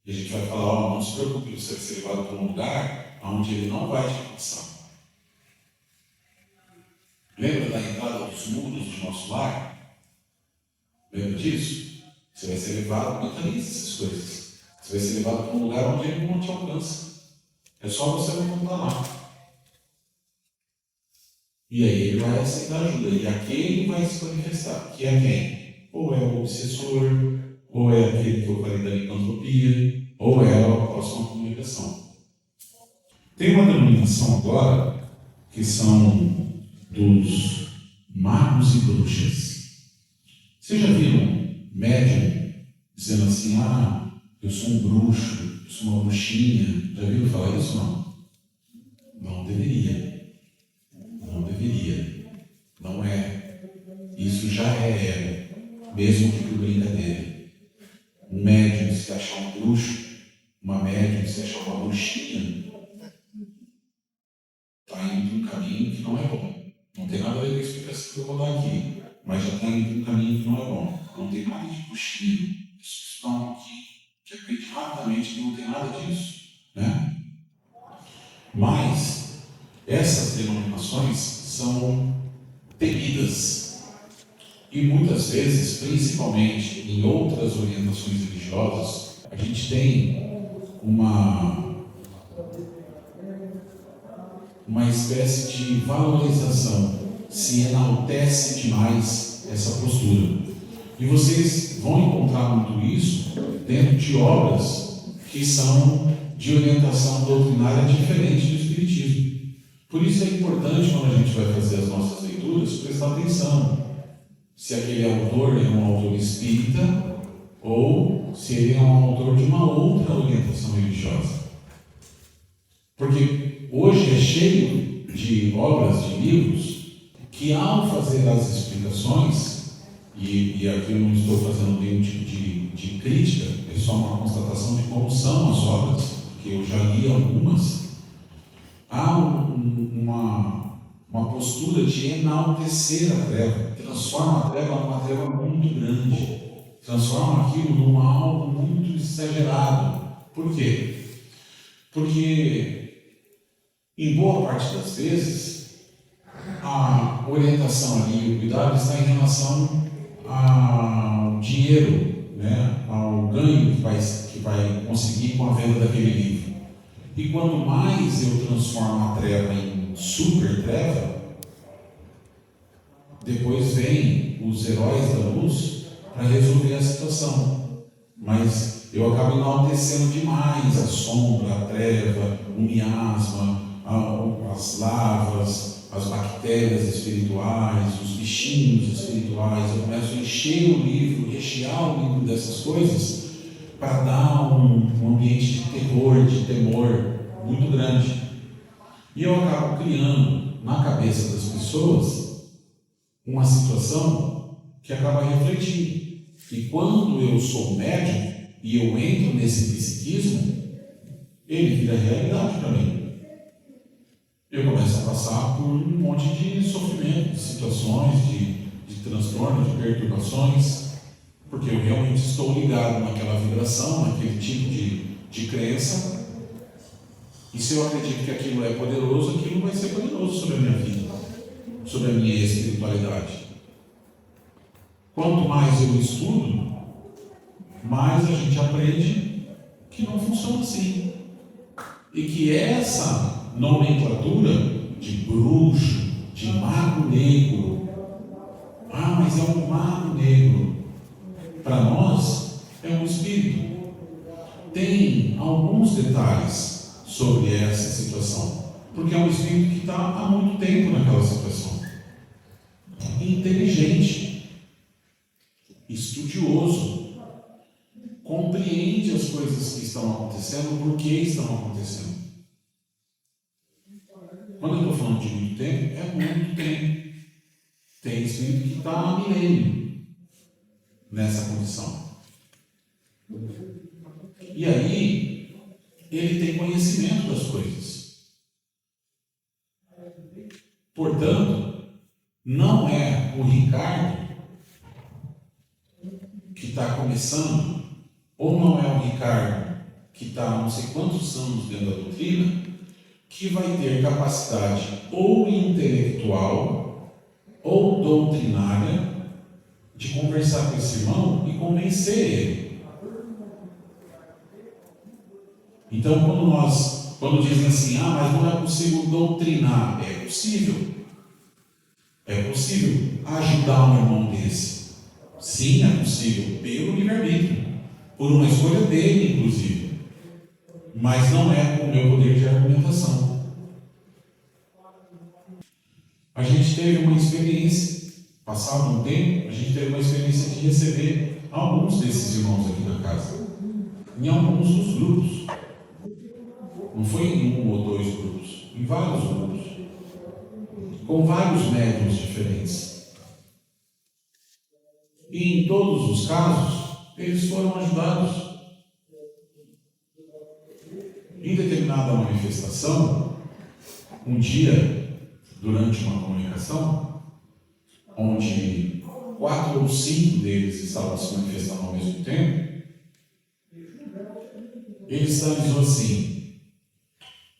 Speaker 1: E a gente vai falar, ó, não se preocupe, você vai ser levado para um lugar onde ele não vai te alcançar. Lembra da entrada dos muros do nosso lar? Lembra disso? Você vai ser levado, mentalize essas coisas. Você vai ser levado para um lugar onde ele não te alcança. É só você não voltar lá. E aí ele vai aceitar ajuda. E aquele vai se manifestar. Que é quem? Ou é o obsessor, ou é aquele que eu falei da licantropia, ou é a próxima comunicação. Tem uma denominação agora que são dos magos e bruxas. Vocês já viram médium dizendo assim, ah, eu sou um bruxo, eu sou uma bruxinha? Já viram falar isso? Não. Não deveria. Não deveria. Não é. Isso já é ego. Mesmo que por brincadeira. Um médium se achar um bruxo, uma médium se achar uma bruxinha, está indo por um caminho que não é bom. Não tem nada a ver com a explicação que eu vou dar aqui, mas já está indo por um caminho que não é bom. Não tem nada de bruxinha. Isso está aqui, que aprende rapidamente que não tem nada disso. Né? Mas essas denominações são temidas. E muitas vezes, principalmente em outras orientações religiosas, a gente tem uma espécie de valorização, se enaltece demais essa postura. E vocês vão encontrar muito isso dentro de obras que são de orientação doutrinária diferente do Espiritismo. Por isso é importante, quando a gente vai fazer as nossas leituras, prestar atenção se aquele autor é um autor espírita ou se ele é um autor de uma outra orientação religiosa. Porque hoje é cheio de obras, de livros, que ao fazer as explicações, e aqui eu não estou fazendo nenhum tipo de crítica, é só uma constatação de como são as obras, porque eu já li algumas, há uma postura de enaltecer a treva, transforma a treva numa treva muito grande, transforma aquilo num algo muito exagerado. Por quê? Porque, em boa parte das vezes, a orientação ali, o cuidado está em relação ao dinheiro, né? Ao ganho que vai conseguir com a venda daquele livro. E quanto mais eu transformo a treva em super treva, depois vem os heróis da luz para resolver a situação. Mas eu acabo enaltecendo demais a sombra, a treva, o miasma, as lavas, as bactérias espirituais, os bichinhos espirituais. Eu começo a encher o livro, rechear o livro dessas coisas para dar um ambiente de terror, de temor muito grande. E eu acabo criando na cabeça das pessoas uma situação que acaba refletindo. E quando eu sou médium e eu entro nesse psiquismo, ele vira realidade para mim. Eu começo a passar por um monte de sofrimento, de situações, de transtorno, de perturbações, porque eu realmente estou ligado naquela vibração, naquele tipo de crença, e se eu acredito que aquilo é poderoso, aquilo vai ser poderoso sobre a minha vida, sobre a minha espiritualidade. Quanto mais eu estudo, mais a gente aprende que não funciona assim. E que essa nomenclatura de bruxo, de mago negro, mas é um mago negro, para nós é um espírito. Tem alguns detalhes sobre essa situação, porque é um espírito que está há muito tempo naquela situação. Inteligente, estudioso, compreende as coisas que estão acontecendo, por que estão acontecendo. Quando eu estou falando de muito tempo, é muito tempo. Tem espírito que está há milênio nessa condição. E aí, ele tem conhecimento das coisas. Portanto, não é o Ricardo que está começando, ou não é o Ricardo que está há não sei quantos anos dentro da doutrina, que vai ter capacidade ou intelectual ou doutrinária de conversar com esse irmão e convencer ele. Então, quando dizem assim, mas não é possível doutrinar, é possível. É possível ajudar um irmão desse. Sim, é possível, pelo livre-arbítrio, por uma escolha dele, inclusive. Mas não é com o meu poder de argumentação. A gente teve uma experiência, passado um tempo, a gente teve uma experiência de receber alguns desses irmãos aqui na casa, em alguns dos grupos. Não foi em um ou dois grupos, em vários grupos, com vários médiuns diferentes. E em todos os casos, eles foram ajudados. Em determinada manifestação, um dia, durante uma comunicação, onde 4 ou 5 deles estavam se manifestando ao mesmo tempo, ele sinalizou assim,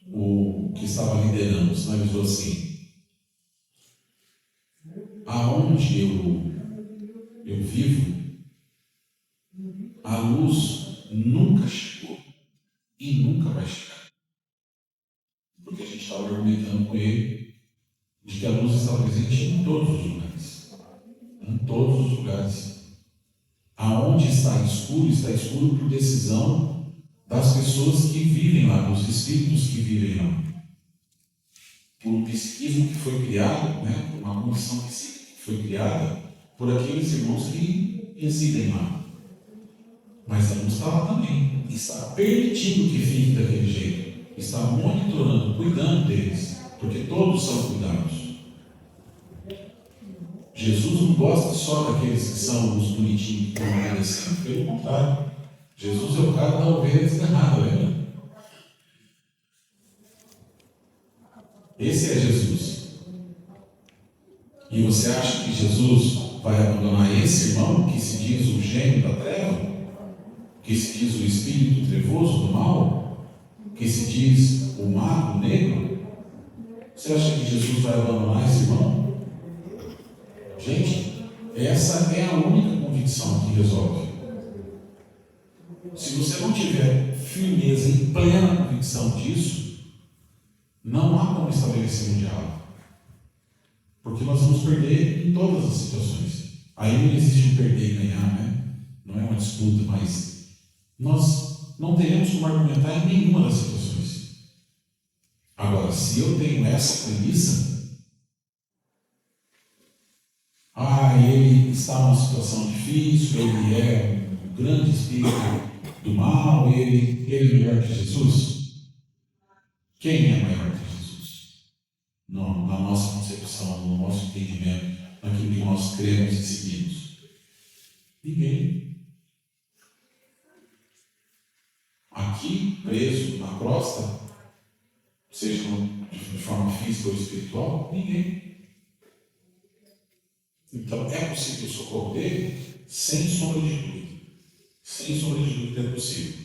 Speaker 1: o que estava liderando sinalizou assim: aonde eu vivo, a luz nunca chegou e nunca vai chegar. Porque a gente estava argumentando com ele de que a luz está presente em todos os lugares. Em todos os lugares. Aonde está escuro por decisão das pessoas que vivem lá, dos espíritos que vivem lá. Por um psiquismo que foi criado, por uma condição psíquica que foi criada por aqueles irmãos que residem lá. Mas a luz está lá também. Está permitindo que fique daquele jeito. Está monitorando, cuidando deles. Porque todos são cuidados. Jesus não gosta só daqueles que são os bonitinhos que estão obedecendo. Pelo contrário. Jesus é o cara da ovelha desgarrada, lembra? Esse é Jesus. E você acha que Jesus vai abandonar esse irmão que se diz o gênio da treva? Que se diz o espírito trevoso do mal? Que se diz o mago negro? Você acha que Jesus vai abandonar esse irmão? Gente, essa é a única convicção que resolve. Se você não tiver firmeza em plena convicção disso, não há como estabelecer um diálogo. Porque nós vamos perder em todas as situações. Aí não existe um perder e ganhar, Não é uma disputa, mas nós não teremos como argumentar em nenhuma das situações. Agora, se eu tenho essa premissa, ele está numa situação difícil, ele é um grande espírito do mal, ele é melhor que Jesus. Quem é maior que Jesus? Não, na nossa concepção, no nosso entendimento, naquilo que nós cremos e seguimos. Ninguém. Aqui, preso na crosta, seja de forma física ou espiritual? Ninguém. Então, é possível o socorro dele? Sem sombra de dúvida. Sem sombra de dúvida é possível.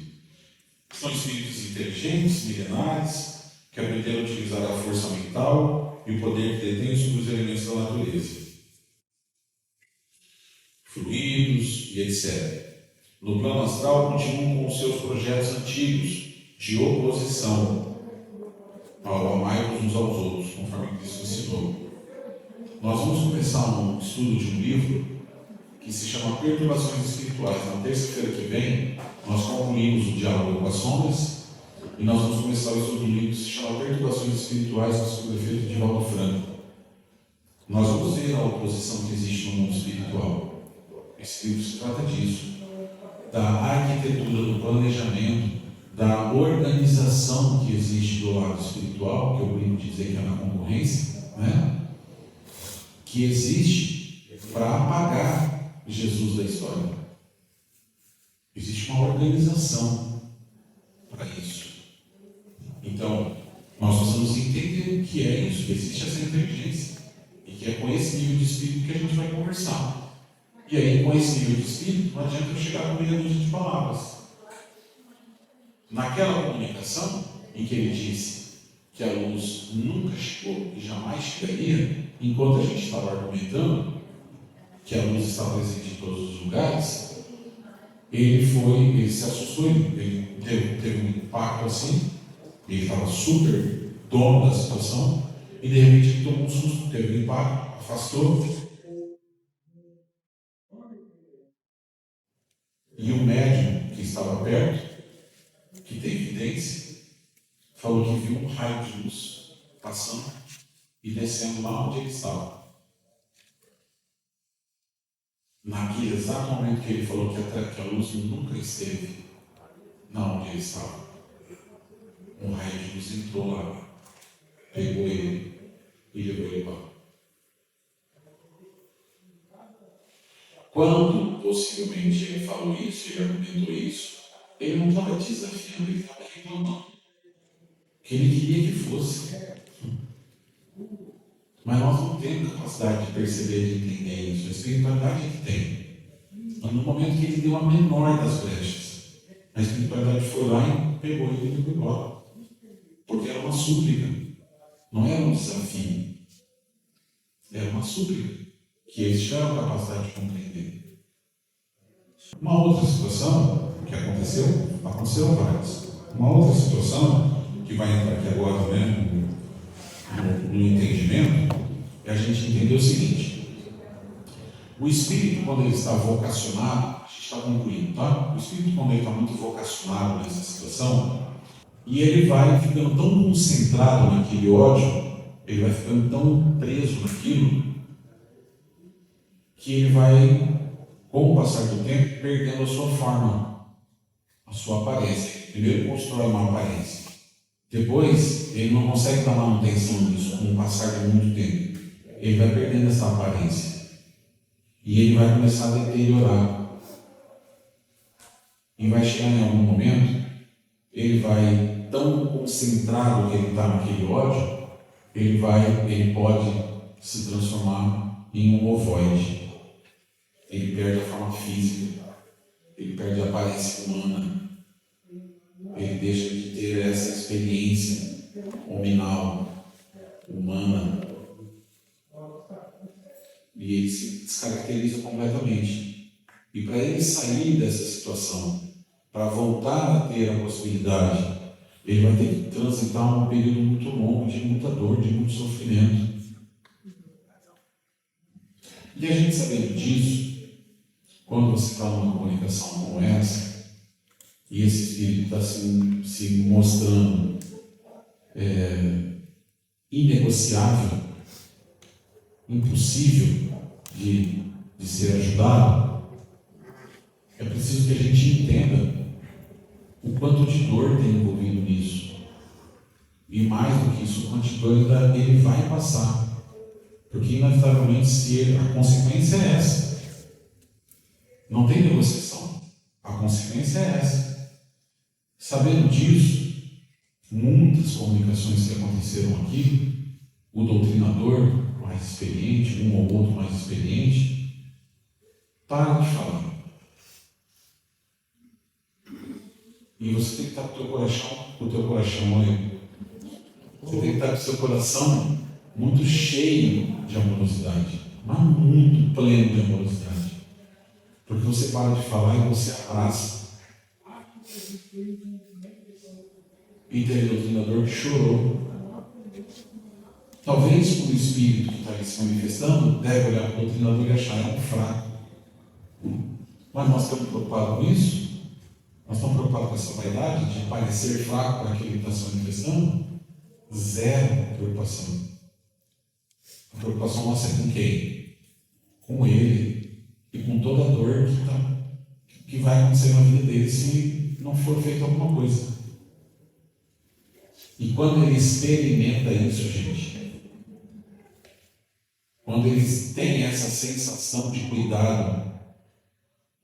Speaker 1: São espíritos inteligentes, milenares, que aprenderam a utilizar a força mental e o poder que detêm sobre os elementos da natureza, fluidos e etc. No plano astral, continuam com os seus projetos antigos de oposição ao amai uns aos outros, conforme Cristo ensinou. Nós vamos começar um estudo de um livro que se chama Perturbações Espirituais. Na terça-feira que vem, nós concluímos o diálogo com as sombras e nós vamos começar o estudo do livro que se chama Perturbações Espirituais, na segunda-feira de Divaldo Franco. Nós vamos ver a oposição que existe no mundo espiritual. Esse livro se trata disso, da arquitetura, do planejamento, da organização que existe do lado espiritual, que eu brinco de dizer que é na concorrência, né? Que existe para apagar Jesus da história. Existe uma organização para isso. Então, nós precisamos entender o que é isso, que existe essa inteligência, e que é com esse nível de espírito que a gente vai conversar. E aí, com esse nível de espírito, não adianta eu chegar com meia dúzia de palavras. Naquela comunicação em que ele disse que a luz nunca chegou e jamais chegaria, enquanto a gente estava argumentando que a luz está presente em todos os lugares, ele se assustou, ele teve um impacto assim, ele estava super dono da situação, e de repente ele tomou um susto, teve um impacto, afastou. E o médium que estava perto, que tem evidência, falou que viu um raio de luz passando e descendo lá onde ele estava. Naquele exato momento que ele falou que a luz nunca esteve na onde ele estava, um raio de luz entrou lá, pegou ele e levou ele embora. Quando possivelmente ele falou isso, ele argumentou isso, ele não estava desafiando, ele estava reclamando. Que ele queria que fosse. Mas nós não temos capacidade de perceber, de entender isso. A espiritualidade é que tem. Mas no momento que ele deu a menor das brechas, a espiritualidade foi lá e pegou ele e levou embora. Porque era uma súplica, não era um desafio. Era uma súplica que eles tiveram a capacidade de compreender. Uma outra situação que aconteceram várias. Uma outra situação que vai entrar aqui agora, né, no entendimento, é a gente entender o seguinte: o espírito, quando ele está vocacionado, a gente está concluindo, tá? O espírito, quando ele está muito vocacionado nessa situação, e ele vai ficando tão concentrado naquele ódio, ele vai ficando tão preso naquilo, que ele vai, com o passar do tempo, perdendo a sua forma, a sua aparência. Primeiro constrói uma aparência. Depois, ele não consegue dar manutenção nisso com o passar de muito tempo. Ele vai perdendo essa aparência. E ele vai começar a deteriorar. E vai chegar em algum momento, ele vai tão concentrado que ele está naquele ódio, ele pode se transformar em um ovoide. Ele perde a forma física, ele perde a aparência humana, ele deixa de ter essa experiência hominal, humana, e ele se descaracteriza completamente. E para ele sair dessa situação, para voltar a ter a possibilidade, ele vai ter que transitar um período muito longo, de muita dor, de muito sofrimento. E a gente sabendo disso, quando você está numa comunicação como essa, e esse espírito está se mostrando inegociável, impossível de ser ajudado, é preciso que a gente entenda o quanto de dor tem envolvido nisso. E mais do que isso, o quanto de dor ainda ele vai passar. Porque, inevitavelmente, a consequência é essa. Não tem negociação. A consequência é essa. Sabendo disso, muitas comunicações que aconteceram aqui, o doutrinador mais experiente, um ou outro mais experiente, para de falar. E você tem que estar com o teu coração, olha, você tem que estar com o seu coração muito cheio de amorosidade, mas muito pleno de amorosidade. Porque você para de falar e você abraça. E teve doutrinador que chorou. Talvez o espírito que está aí se manifestando deve olhar para o doutrinador e achar um fraco. Mas nós estamos preocupados com isso? Nós estamos preocupados com essa vaidade de parecer fraco para aquele que está se manifestando? Zero preocupação. A preocupação nossa é com quem? Com ele e com toda a dor que vai acontecer na vida dele se não for feita alguma coisa. E quando ele experimenta isso, gente, quando ele tem essa sensação de cuidado,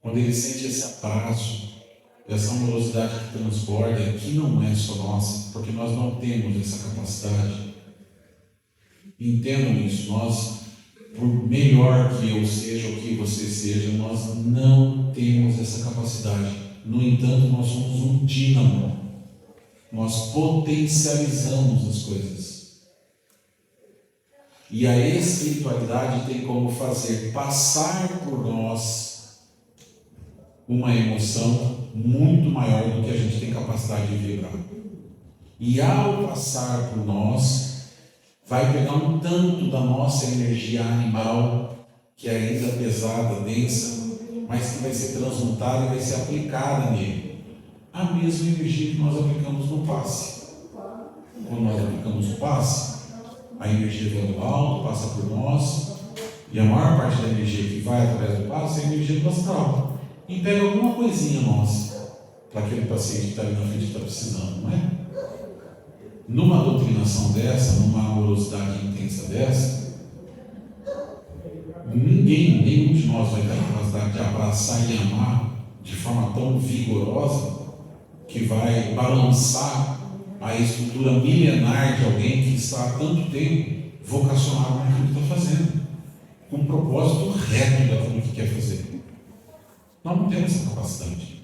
Speaker 1: quando ele sente esse abraço, essa amorosidade que transborda, que não é só nossa, porque nós não temos essa capacidade. Entendam isso, nós, por melhor que eu seja ou que você seja, nós não temos essa capacidade. No entanto, nós somos um dínamo. Nós potencializamos as coisas. E a espiritualidade tem como fazer passar por nós uma emoção muito maior do que a gente tem capacidade de vibrar. E ao passar por nós, vai pegar um tanto da nossa energia animal, que é ainda pesada, densa, mas que vai ser transmutada e vai ser aplicada nele. A mesma energia que nós aplicamos no passe. Quando nós aplicamos o passe, a energia vem do alto, passa por nós, e a maior parte da energia que vai através do passe é a energia do astral. E pega alguma coisinha nossa, para aquele paciente que está ali na frente que está precisando, não é? Numa doutrinação dessa, numa amorosidade intensa dessa, nenhum de nós vai ter a capacidade de abraçar e amar de forma tão vigorosa que vai balançar a estrutura milenar de alguém que está há tanto tempo vocacionado naquilo que está fazendo, com um propósito reto daquilo que quer fazer. Nós não temos essa capacidade.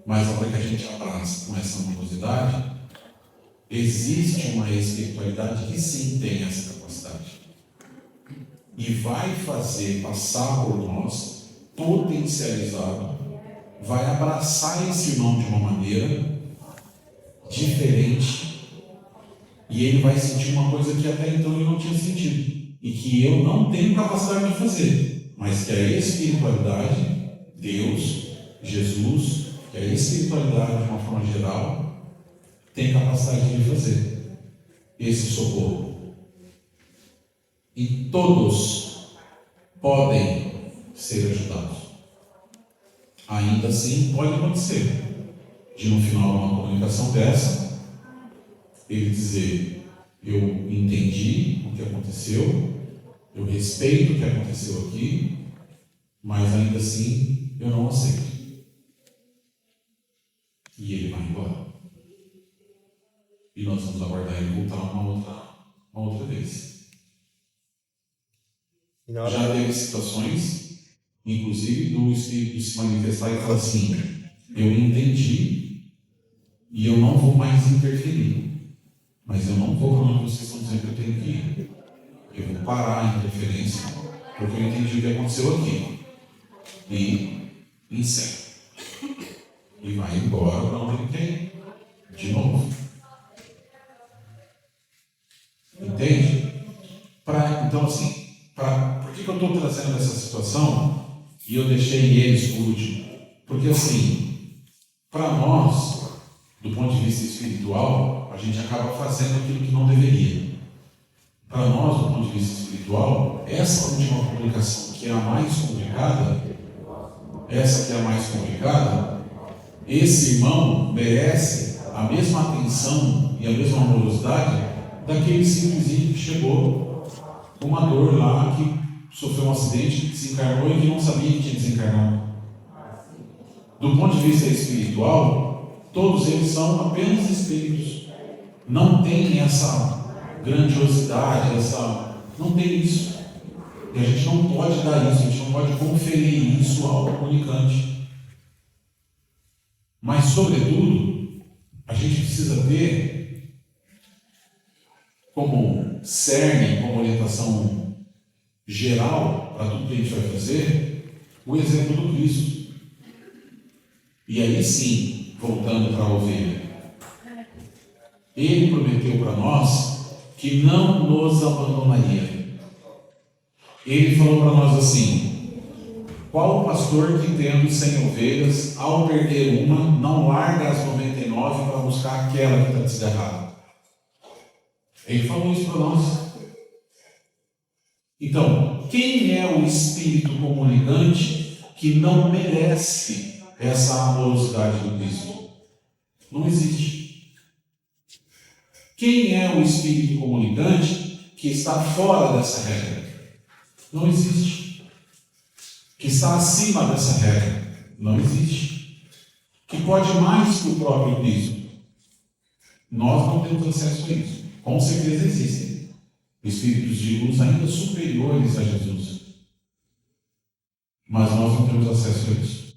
Speaker 1: Mas a hora que a gente abraça com essa amorosidade, existe uma espiritualidade que sim tem essa capacidade. E vai fazer passar por nós, potencializado, vai abraçar esse irmão de uma maneira diferente, e ele vai sentir uma coisa que até então ele não tinha sentido, e que eu não tenho capacidade de fazer, mas que a espiritualidade, Deus, Jesus, que a espiritualidade de uma forma geral, tem capacidade de fazer esse socorro. E todos podem ser ajudados. Ainda assim, pode acontecer de no final de uma comunicação dessa, ele dizer: eu entendi o que aconteceu, eu respeito o que aconteceu aqui, mas ainda assim eu não aceito. E ele vai embora. E nós vamos aguardar ele voltar uma outra vez. Já teve situações, inclusive, do Espírito se manifestar e falar assim: eu entendi e eu não vou mais interferir, mas eu não vou para onde vocês estão dizendo que eu tenho que ir. Eu vou parar a interferência, porque eu entendi o que aconteceu aqui. E encerra. E vai embora para onde ele quer ir. De novo. Entende? Então, assim, por que eu estou trazendo essa situação e eu deixei eles por último? Porque, assim, para nós, do ponto de vista espiritual, a gente acaba fazendo aquilo que não deveria. Para nós, do ponto de vista espiritual, essa última comunicação, que é a mais complicada, esse irmão merece a mesma atenção e a mesma amorosidade daquele simplesinho que chegou com uma dor lá, que sofreu um acidente, que desencarnou e que não sabia que tinha desencarnado. Do ponto de vista espiritual, Todos eles são apenas espíritos. Não tem essa grandiosidade, não tem isso. E a gente não pode dar isso, a gente não pode conferir isso ao comunicante. Mas, sobretudo, a gente precisa ter como cerne, como orientação geral para tudo que a gente vai fazer, o exemplo do Cristo. E aí sim, voltando para a ovelha, ele prometeu para nós que não nos abandonaria. Ele falou para nós assim: qual o pastor que, tendo 100 ovelhas, ao perder uma, não larga as 99 para buscar aquela que está desgarrada? Ele falou isso para nós. Então, quem é o espírito comunicante que não merece essa amorosidade do Cristo? Não existe. Quem é o espírito comunicante que está fora dessa regra? Não existe. Que está acima dessa regra? Não existe. Que pode mais que o próprio Cristo? Nós não temos acesso a isso. Com certeza existem espíritos de luz ainda superiores a Jesus. Mas nós não temos acesso a isso.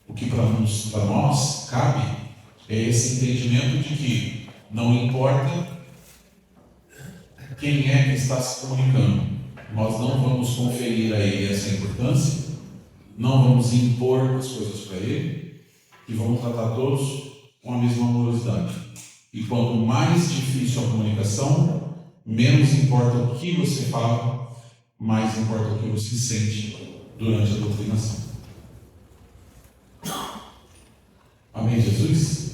Speaker 1: O que para nós cabe é esse entendimento de que não importa quem é que está se comunicando, nós não vamos conferir a ele essa importância, não vamos impor as coisas para ele e vamos tratar todos com a mesma amorosidade. E quanto mais difícil a comunicação, menos importa o que você fala, mais importa o que você sente durante a doutrinação. Amém, Jesus?